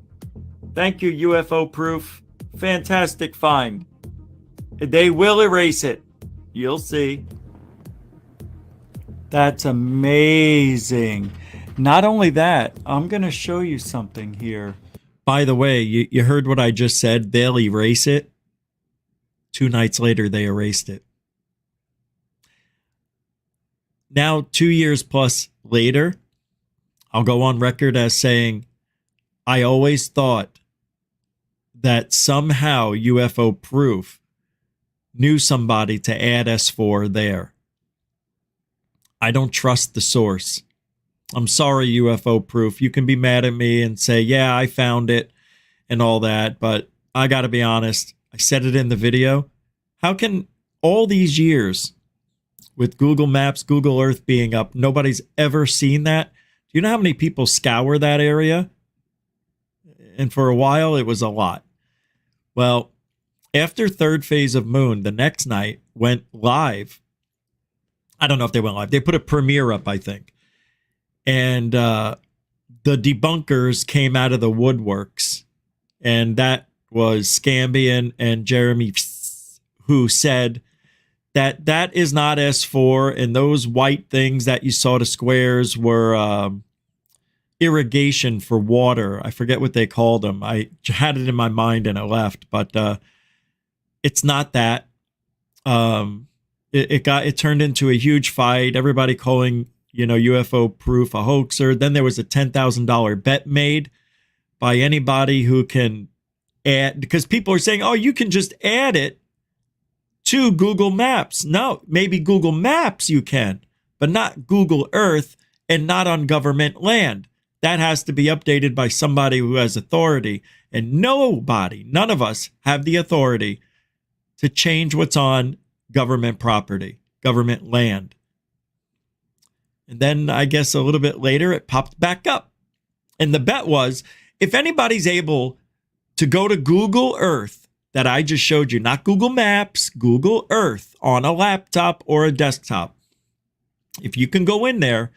Thank you, UFO Proof. Fantastic find. They will erase it. You'll see. That's amazing. Not only that, I'm going to show you something here. By the way, you heard what I just said? They'll erase it. 2 nights later, they erased it. Now, 2 years plus later, I'll go on record as saying, I always thought that somehow UFO Proof knew somebody to add S4 there. I don't trust the source. I'm sorry, UFO Proof. You can be mad at me and say, yeah, I found it and all that, but I got to be honest. I said it in the video. How can all these years with Google Maps, Google Earth being up, nobody's ever seen that? Do you know how many people scour that area? And for a while, it was a lot. Well, after third phase of Moon, the next night went live. I don't know if they went live. They put a premiere up, I think. And the debunkers came out of the woodworks. And that was Scambian and Jeremy, who said that that is not S4. And those white things that you saw, the squares, were irrigation for water. I forget what they called them. I had it in my mind and it left. But it's not that. It turned into a huge fight. Everybody calling, UFO Proof a hoaxer. Then there was a $10,000 bet made by anybody who can add, because people are saying, oh, you can just add it to Google Maps. No, maybe Google Maps you can, but not Google Earth and not on government land. That has to be updated by somebody who has authority. And nobody, none of us have the authority to change what's on government property, government land. And then I guess a little bit later, it popped back up. And the bet was, if anybody's able to go to Google Earth that I just showed you, not Google Maps, Google Earth on a laptop or a desktop, if you can go in there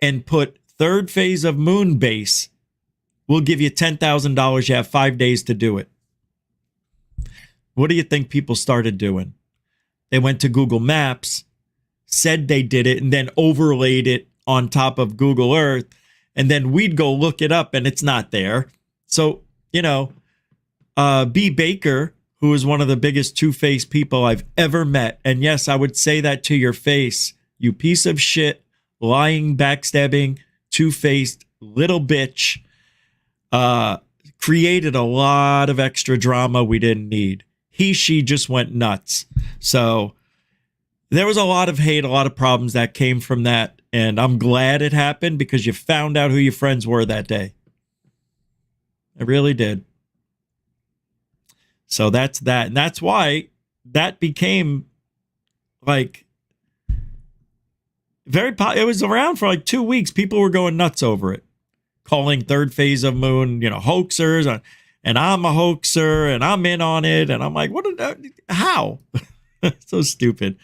and put third phase of moon base, we'll give you $10,000. You have 5 days to do it. What do you think people started doing? They went to Google Maps, said they did it, and then overlaid it on top of Google Earth. And then we'd go look it up and it's not there. So, you know, B. Baker, who is one of the biggest two-faced people I've ever met. And yes, I would say that to your face. You piece of shit, lying, backstabbing, two-faced little bitch. Created a lot of extra drama we didn't need. She just went nuts. So there was a lot of hate, a lot of problems that came from that. And I'm glad it happened because you found out who your friends were that day. I really did. So that's that. And that's why that became like it was around for like 2 weeks. People were going nuts over it, calling third phase of moon, you know, hoaxers. And I'm a hoaxer and I'm in on it. And I'm like, how? So stupid.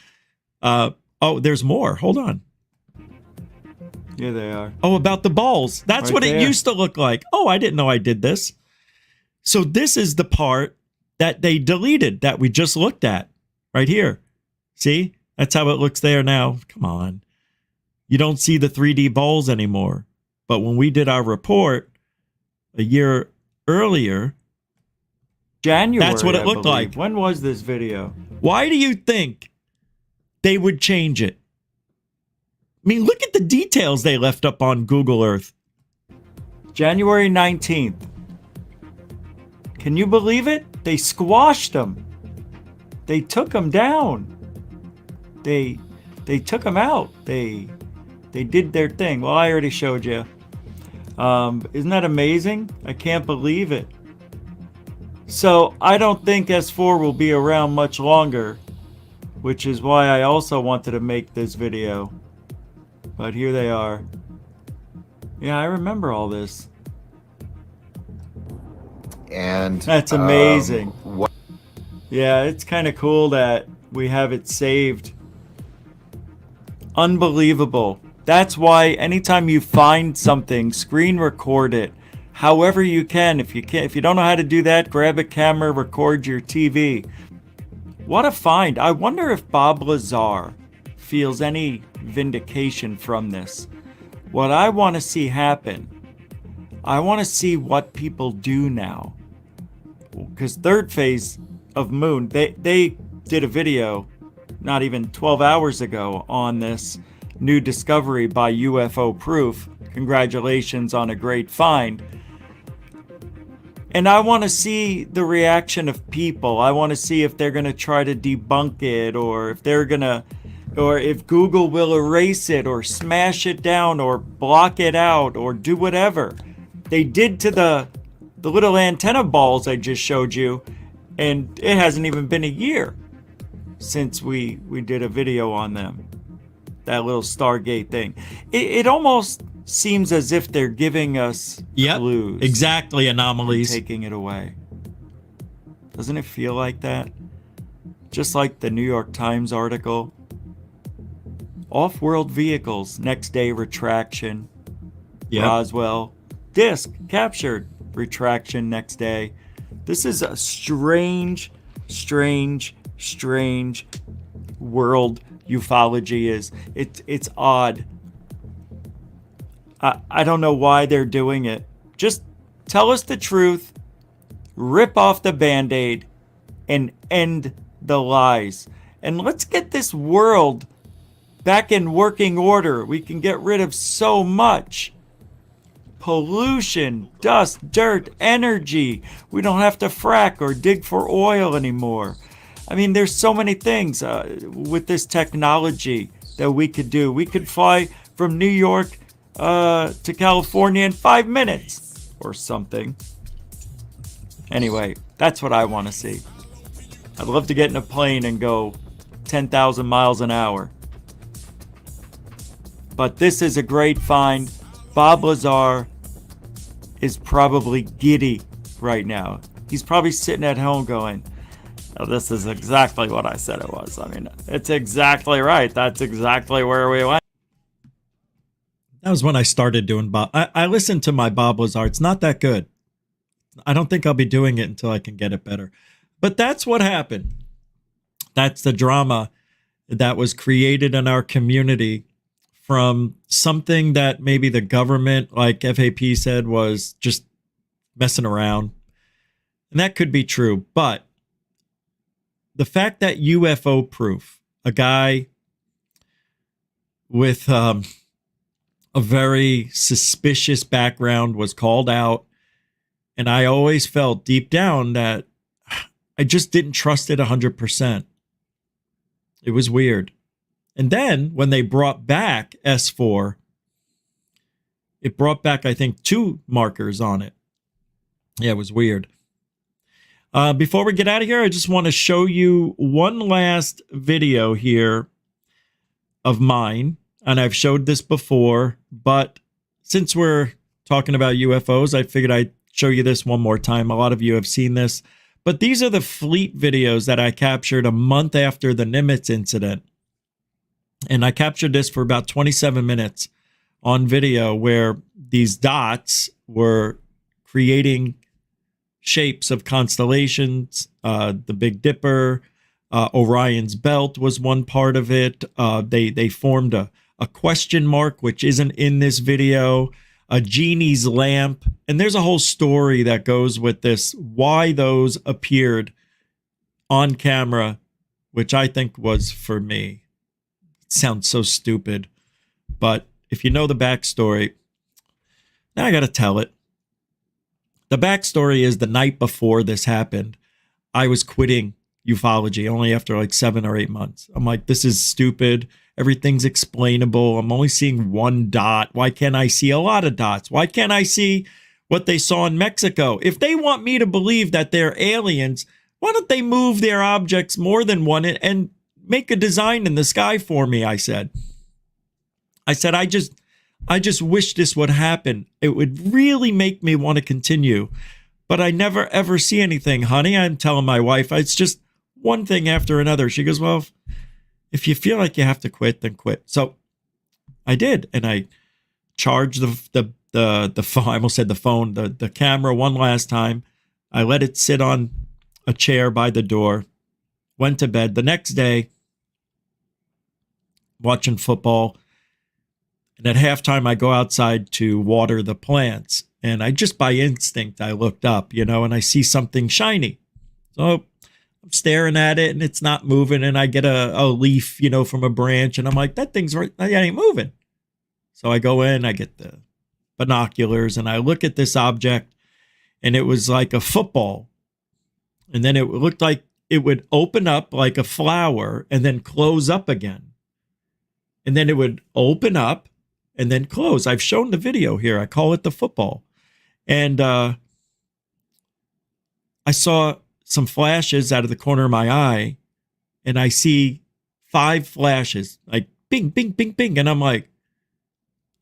Oh, there's more. Hold on. Here they are. Oh, about the balls. That's Right what it there. used to look like. Oh, I didn't know I did this. So this is the part that they deleted that we just looked at right here. See? That's how it looks there now. Come on. You don't see the 3D balls anymore. But when we did our report a year earlier, January, that's what it I looked believe. like. When was this video? Why do you think they would change it? I mean, look at the details they left up on Google Earth. January 19th. Can you believe it? They squashed them. They took them down. They took them out. They did their thing. Well, I already showed you. Isn't that amazing? I can't believe it. So I don't think S4 will be around much longer, which is why I also wanted to make this video. But here they are. Yeah, I remember all this. And that's amazing. Yeah, it's kind of cool that we have it saved. Unbelievable. That's why anytime you find something, screen record it. However you can. If you don't know how to do that, grab a camera, record your TV. What a find. I wonder if Bob Lazar feels any vindication from this. What I want to see happen, I want to see what people do now. Because third phase of moon, they did a video not even 12 hours ago on this new discovery by UFO Proof. Congratulations on a great find. And I want to see the reaction of people. I want to see if they're going to try to debunk it, or if Google will erase it or smash it down or block it out or do whatever. They did to the little antenna balls I just showed you, and it hasn't even been a year since we did a video on them. That little Stargate thing. It almost seems as if they're giving us clues. Exactly, anomalies. Taking it away. Doesn't it feel like that? Just like the New York Times article. Off-world vehicles, next day retraction. Yep. Roswell. Disc captured, retraction next day. This is a strange world ufology is. It's odd. I don't know why they're doing it. Just tell us the truth, rip off the Band-Aid, and end the lies. And let's get this world back in working order. We can get rid of so much pollution, dust, dirt, energy. We don't have to frack or dig for oil anymore. I mean, there's so many things with this technology that we could do. We could fly from New York to California in 5 minutes or something. Anyway, that's what I want to see. I'd love to get in a plane and go 10,000 miles an hour. But this is a great find. Bob Lazar is probably giddy right now. He's probably sitting at home going, oh, this is exactly what I said it was. I mean, it's exactly right. That's exactly where we went. That was when I started doing Bob. I listened to my Bob Lazar. It's not that good. I don't think I'll be doing it until I can get it better. But that's what happened. That's the drama that was created in our community from something that maybe the government, like FAP said, was just messing around. And that could be true. But the fact that UFO proof, a guy with a very suspicious background was called out. And I always felt deep down that I just didn't trust it 100%. It was weird. And then when they brought back S4, it brought back, I think, 2 markers on it. Yeah, it was weird. Before we get out of here, I just want to show you one last video here of mine. And I've showed this before, but since we're talking about UFOs, I figured I'd show you this one more time. A lot of you have seen this, but these are the fleet videos that I captured a month after the Nimitz incident. And I captured this for about 27 minutes on video where these dots were creating shapes of constellations. The Big Dipper, Orion's Belt was one part of it. They formed a question mark, which isn't in this video, a genie's lamp. And there's a whole story that goes with this, why those appeared on camera, which I think was for me. It sounds so stupid, but if you know the backstory, now I got to tell it. The backstory is the night before this happened, I was quitting ufology only after like 7 or 8 months. I'm like, this is stupid. Everything's explainable. I'm only seeing one dot. Why can't I see a lot of dots? Why can't I see what they saw in Mexico? If they want me to believe that they're aliens, why don't they move their objects more than one and make a design in the sky for me? I said, I just wish this would happen. It would really make me want to continue. But I never, ever see anything, honey. I'm telling my wife, it's just one thing after another. She goes, well, if you feel like you have to quit, then quit. So I did. And I charged the phone. I almost said the phone, the camera one last time. I let it sit on a chair by the door, went to bed. The next day, watching football. And at halftime, I go outside to water the plants. And I just by instinct, I looked up, and I see something shiny. So I'm staring at it and it's not moving. And I get a leaf, from a branch. And I'm like, that thing's right. That ain't moving. So I go in, I get the binoculars and I look at this object and it was like a football. And then it looked like it would open up like a flower and then close up again. And then it would open up and then close. I've shown the video here. I call it the football. And I saw some flashes out of the corner of my eye. And I see 5 flashes, like bing, bing, bing, bing. And I'm like,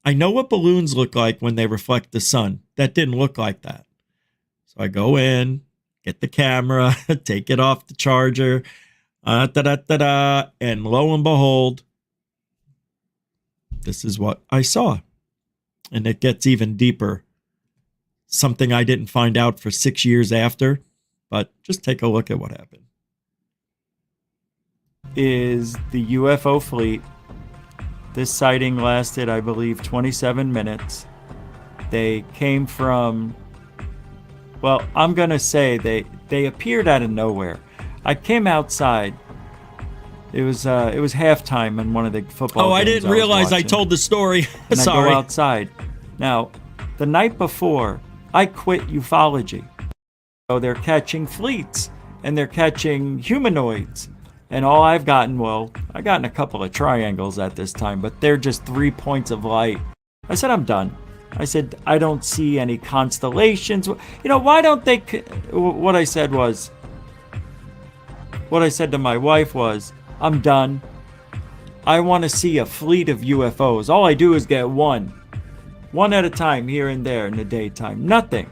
I know what balloons look like when they reflect the sun. That didn't look like that. So I go in, get the camera, take it off the charger, and lo and behold, this is what I saw. And it gets even deeper. Something I didn't find out for 6 years after, but just take a look at what happened. Is the UFO fleet. This sighting lasted, I believe, 27 minutes. They came from, well, I'm going to say they appeared out of nowhere. I came outside. It was halftime in one of the football games. I didn't realize I told the story. And Sorry. I go outside. Now, the night before, I quit ufology. So they're catching fleets. and they're catching humanoids. And all I've gotten, well, I've gotten a couple of triangles at this time, but they're just 3 points of light. I said, I'm done. I said, I don't see any constellations. You know, why don't they, what I said to my wife was, I'm done. I want to see a fleet of UFOs. All I do is get one at a time here and there in the daytime. Nothing.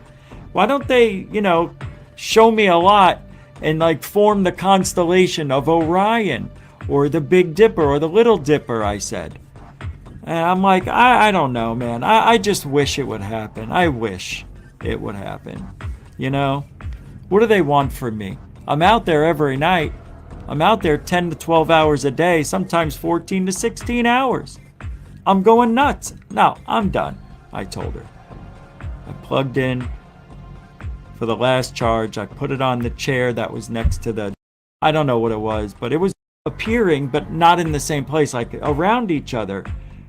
Why don't they, you know, show me a lot and like form the constellation of Orion or the Big Dipper or the Little Dipper, I said. And I'm like, I don't know, man. I just wish it would happen. I wish it would happen. You know? What do they want from me? I'm out there every night. I'm out there 10 to 12 hours a day, sometimes 14 to 16 hours. I'm going nuts. No, I'm done, I told her. I plugged in for the last charge. I put it on the chair that was next to the, I don't know what it was, but it was appearing, but not in the same place, like around each other.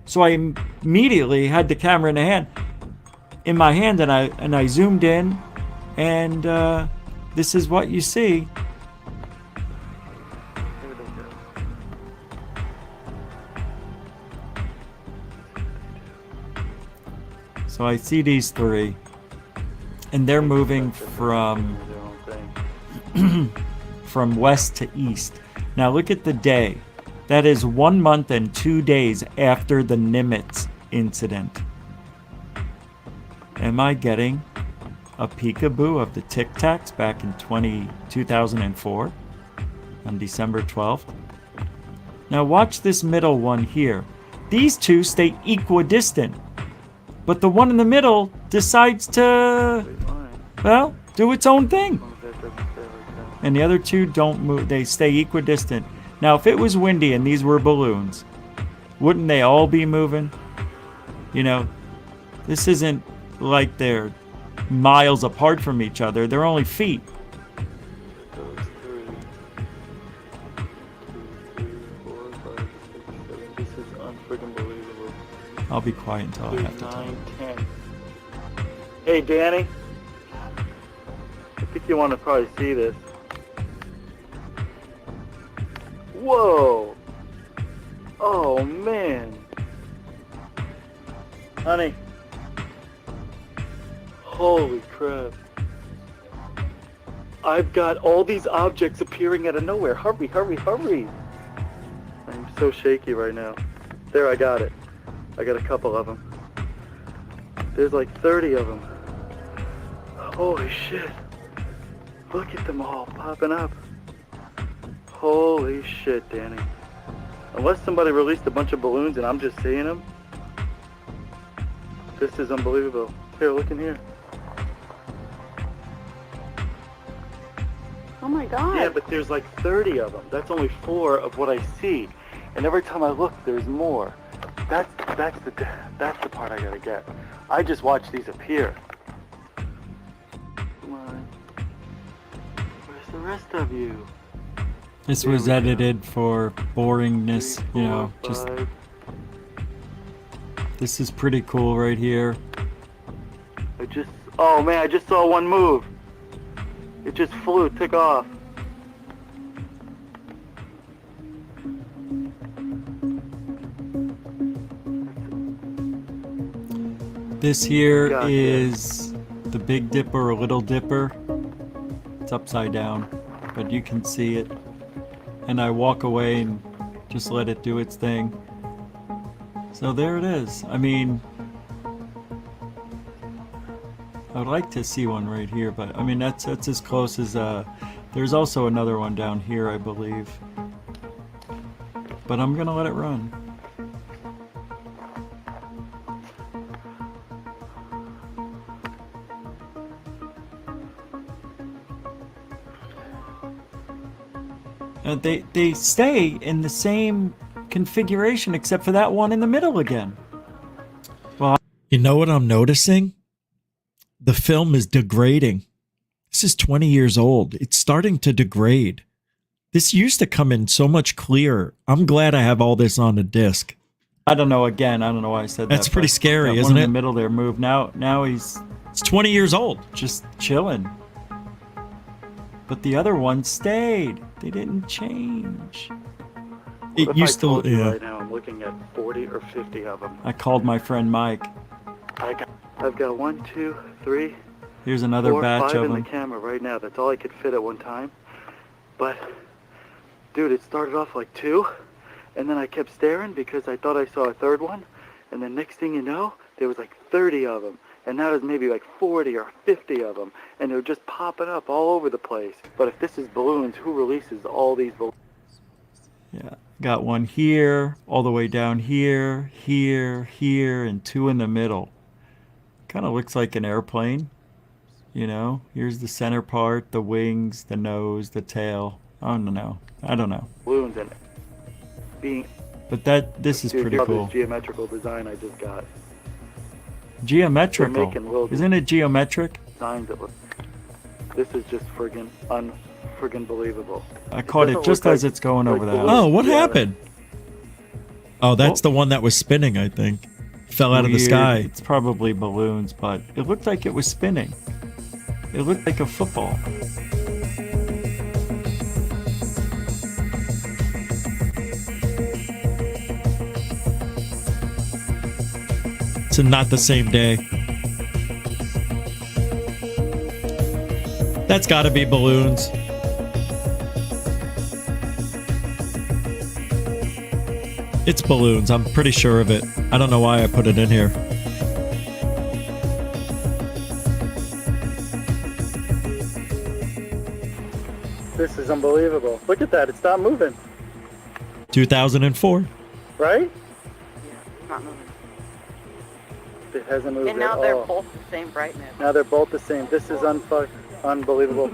So I immediately had the camera in my hand, and I zoomed in, and this is what you see. So I see these three, and they're moving from west to east. Now look at the day. That is 1 month and 2 days after the Nimitz incident. Am I getting a peekaboo of the Tic Tacs back in 2004 on December 12th? Now watch this middle one here. These two stay equidistant, but the one in the middle decides to, well, do its own thing. And the other two don't move, they stay equidistant. Now, if it was windy and these were balloons, wouldn't they all be moving? You know, this isn't like they're miles apart from each other. They're only feet. This is unfreaking believable. I'll be quiet until I have to tell you. 9, 10. Hey, Danny. I think you want to probably see this. Whoa! Oh, man. Honey. Holy crap. I've got all these objects appearing out of nowhere. Hurry, hurry, hurry. I'm so shaky right now. There, I got it. I got a couple of them. There's like 30 of them. Holy shit. Look at them all popping up. Holy shit, Danny. Unless somebody released a bunch of balloons and I'm just seeing them, this is unbelievable. Here, look in here. Oh my god. Yeah, but there's like 30 of them. That's only 4 of what I see. And every time I look, there's more. That's the part I gotta get. I just watch these appear. Come on. Where's the rest of you? This was edited for boringness, you know, just... This is pretty cool right here. Oh man, I just saw one move. It just flew, took off. This here is the Big Dipper or Little Dipper. It's upside down, but you can see it. And I walk away and just let it do its thing. So there it is. I mean, I would like to see one right here, but I mean, that's as close as, there's also another one down here, I believe. But I'm gonna let it run. They stay in the same configuration except for that one in the middle again. Well, you know what I'm noticing? The film is degrading. This is 20 years old. It's starting to degrade. This used to come in so much clearer. I'm glad I have all this on a disc. I don't know, again, I don't know why I said that. That's pretty scary, that isn't one it? in the middle there moved. Now he's... It's 20 years old. Just chilling. But the other ones stayed. They didn't change. What It if used I to, told you yeah. right now I'm looking at 40 or 50 of them. I called my friend Mike. I've got 1, 2, 3, Here's another 4, batch 5 of in the them. camera right now. That's all I could fit at one time. But, dude, it started off like 2, and then I kept staring because I thought I saw a third one. And then next thing you know, there was like 30 of them. And now there's maybe like 40 or 50 of them. And they're just popping up all over the place. But if this is balloons, who releases all these balloons? Yeah. Got one here, all the way down here, here, and 2 in the middle. Kind of looks like an airplane. You know, here's the center part, the wings, the nose, the tail. I don't know. I don't know. Balloons and being. But this is Dude, pretty look at cool. This geometrical design I just got. Geometrical. They're making little Isn't it geometric? designs that look. This is just friggin' unfriggin' believable. I caught it just as it's going over the house. Oh, what happened? Oh, that's the one that was spinning, I think. Fell out of the Weird. sky. It's probably balloons, but it looked like it was spinning. It looked like a football. It's not the same day. That's got to be balloons. It's balloons. I'm pretty sure of it. I don't know why I put it in here. This is unbelievable. Look at that. It stopped moving. 2004. Right? Not moving. It hasn't moved And now at they're all. both the same brightness. Now they're both the same. This is unbelievable.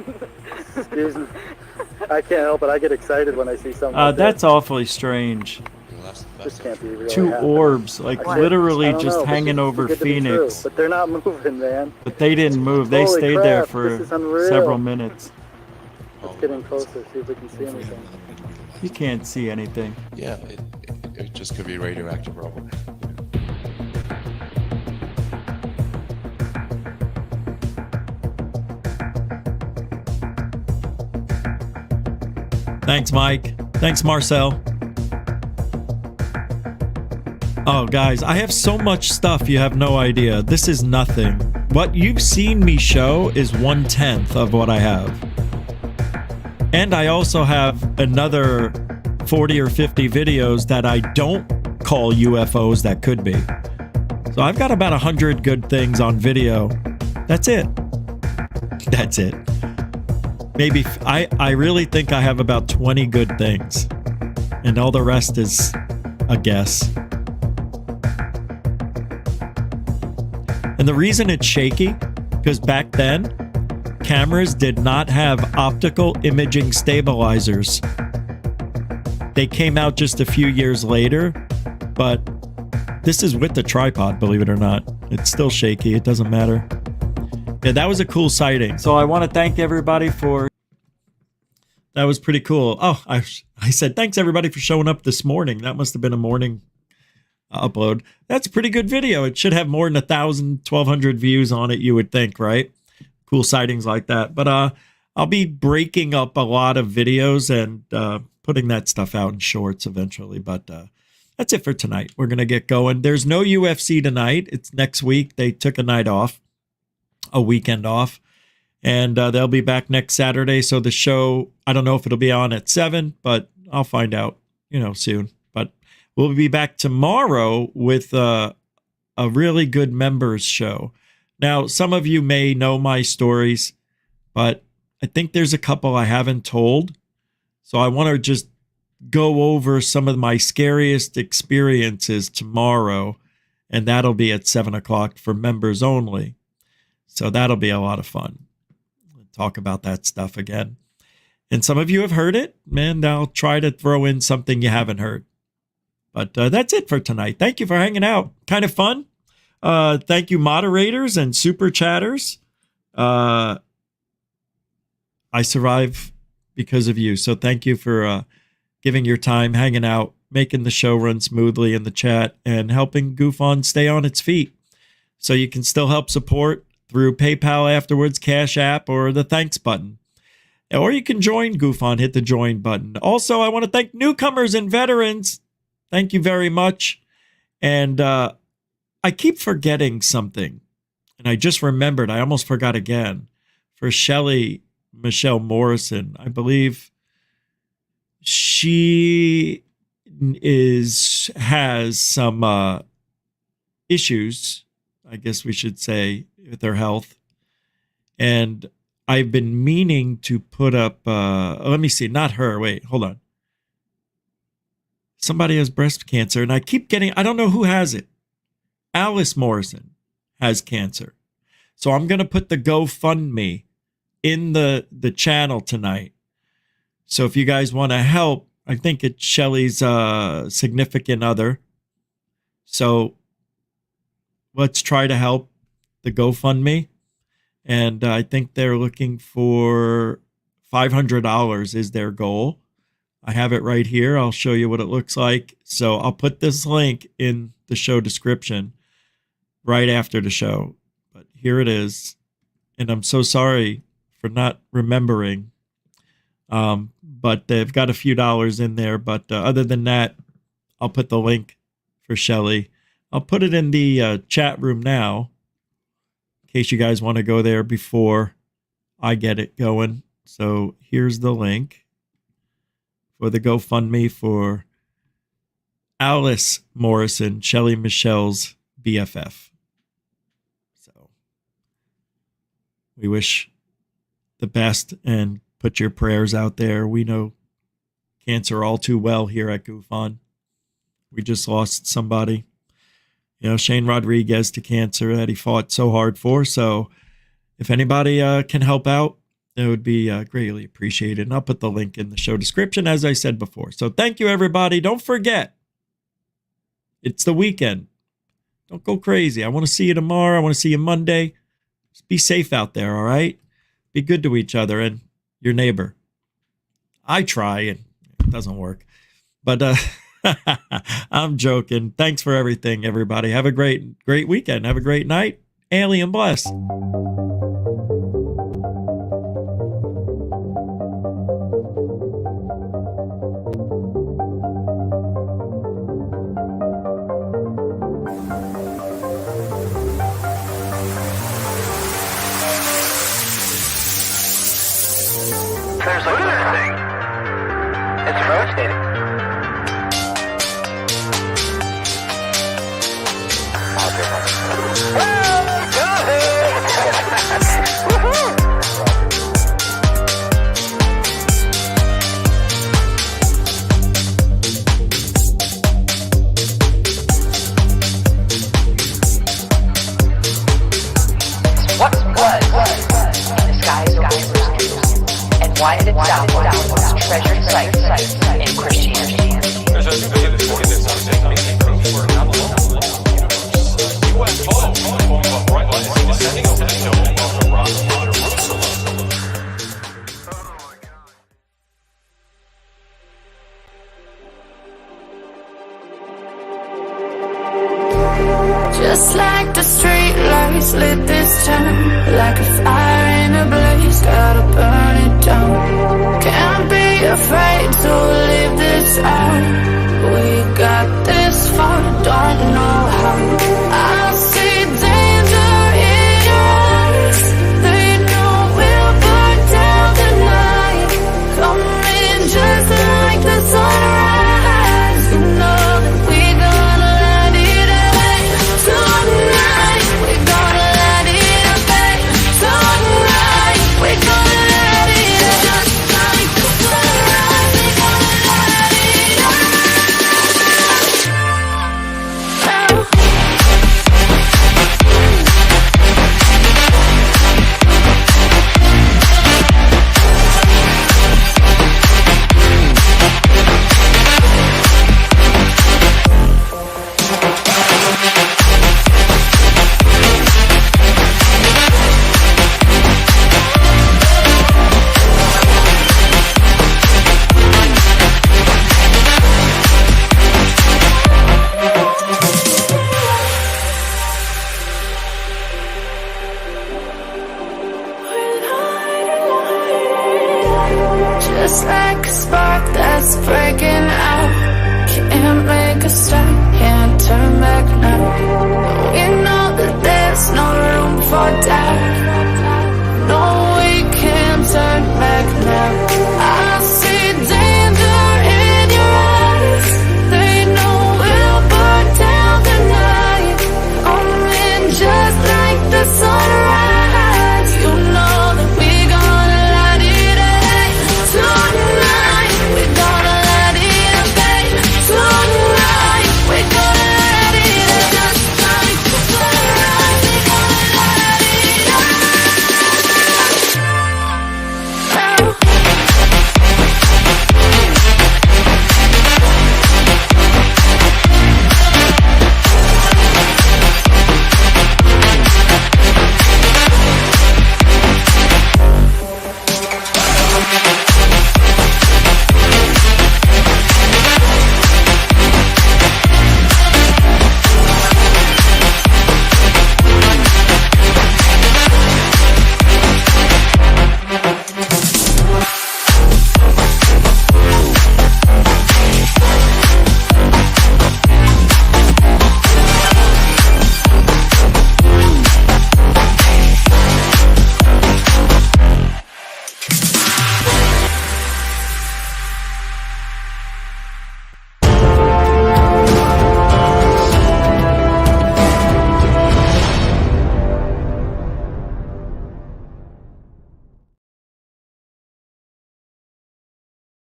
Excuse me. I can't help it. I get excited when I see something like That's awfully strange. this. This can't be real. 2 orbs, like literally I don't just know, but hanging it's over too good to be true. Phoenix. But they're not moving, man. But they didn't move. They Holy stayed crap, there this for is unreal. several minutes. Let's get in closer, see if we can see anything. You can't see anything. Yeah, it just could be radioactive rubble. Thanks, Mike. Thanks, Marcel. Oh, guys, I have so much stuff you have no idea. This is nothing. What you've seen me show is 1/10 of what I have. And I also have another 40 or 50 videos that I don't call UFOs that could be. So I've got about 100 good things on video. That's it. That's it. Maybe I really think I have about 20 good things. And all the rest is a guess. And the reason it's shaky, because back then, cameras did not have optical imaging stabilizers. They came out just a few years later, but this is with the tripod, believe it or not. It's still shaky. It doesn't matter. Yeah, that was a cool sighting. So I want to thank everybody for... That was pretty cool. Oh, I said thanks everybody for showing up this morning. That must have been a morning upload. That's a pretty good video. It should have more than 1,000, 1,200 views on it, you would think, right? Cool sightings like that. But I'll be breaking up a lot of videos and putting that stuff out in shorts eventually. But that's it for tonight. We're going to get going. There's no UFC tonight. It's next week. They took a night off, a weekend off. And they'll be back next Saturday. So the show, I don't know if it'll be on at 7, but I'll find out, soon. But we'll be back tomorrow with a really good members show. Now, some of you may know my stories, but I think there's a couple I haven't told. So I want to just go over some of my scariest experiences tomorrow. And that'll be at 7 o'clock for members only. So that'll be a lot of fun. Talk about that stuff again. And some of you have heard it, and I'll try to throw in something you haven't heard. But that's it for tonight. Thank you for hanging out. Kind of fun. Thank you, moderators and super chatters. I survive because of you. So thank you for giving your time, hanging out, making the show run smoothly in the chat, and helping GUFON stay on its feet. So you can still help support through PayPal afterwards, Cash App, or the thanks button. Or you can join GUFON, hit the join button. Also, I want to thank newcomers and veterans. Thank you very much. And I keep forgetting something. And I just remembered, I almost forgot again. For Shelly Michelle Morrison, I believe she has some issues, I guess we should say, with her health. And I've been meaning to put up, let me see, not her, wait, hold on. Somebody has breast cancer, and I keep getting, I don't know who has it. Alice Morrison has cancer. So I'm going to put the GoFundMe in the channel tonight. So if you guys want to help, I think it's Shelly's significant other. So let's try to help the GoFundMe. And I think they're looking for $500 is their goal. I have it right here. I'll show you what it looks like. So I'll put this link in the show description right after the show. But here it is. And I'm so sorry for not remembering. But they've got a few dollars in there. But other than that, I'll put the link for Shelly. I'll put it in the chat room now, in case you guys want to go there before I get it going. So here's the link for the GoFundMe for Alice Morrison, Shelly Michelle's BFF. So we wish the best and put your prayers out there. We know cancer all too well here at GUFON. We just lost somebody, you know, Shane Rodriguez, to cancer that he fought so hard for. So if anybody can help out, it would be greatly appreciated. And I'll put the link in the show description, as I said before. So thank you, everybody. Don't forget, it's the weekend. Don't go crazy. I want to see you tomorrow. I want to see you Monday. Just be safe out there, all right? Be good to each other and your neighbor. I try, and it doesn't work. But I'm joking. Thanks for everything, everybody. Have a great weekend. Have a great night. Alien bless. There's look at that thing. It's rotating. What was in the skies over Jerusalem, and why did it stop one of the most treasured sites in Christianity? Just like the street lights lit this town, like a fire in a blaze, gotta burn it down. Can't be afraid to leave this out. We got this far, don't know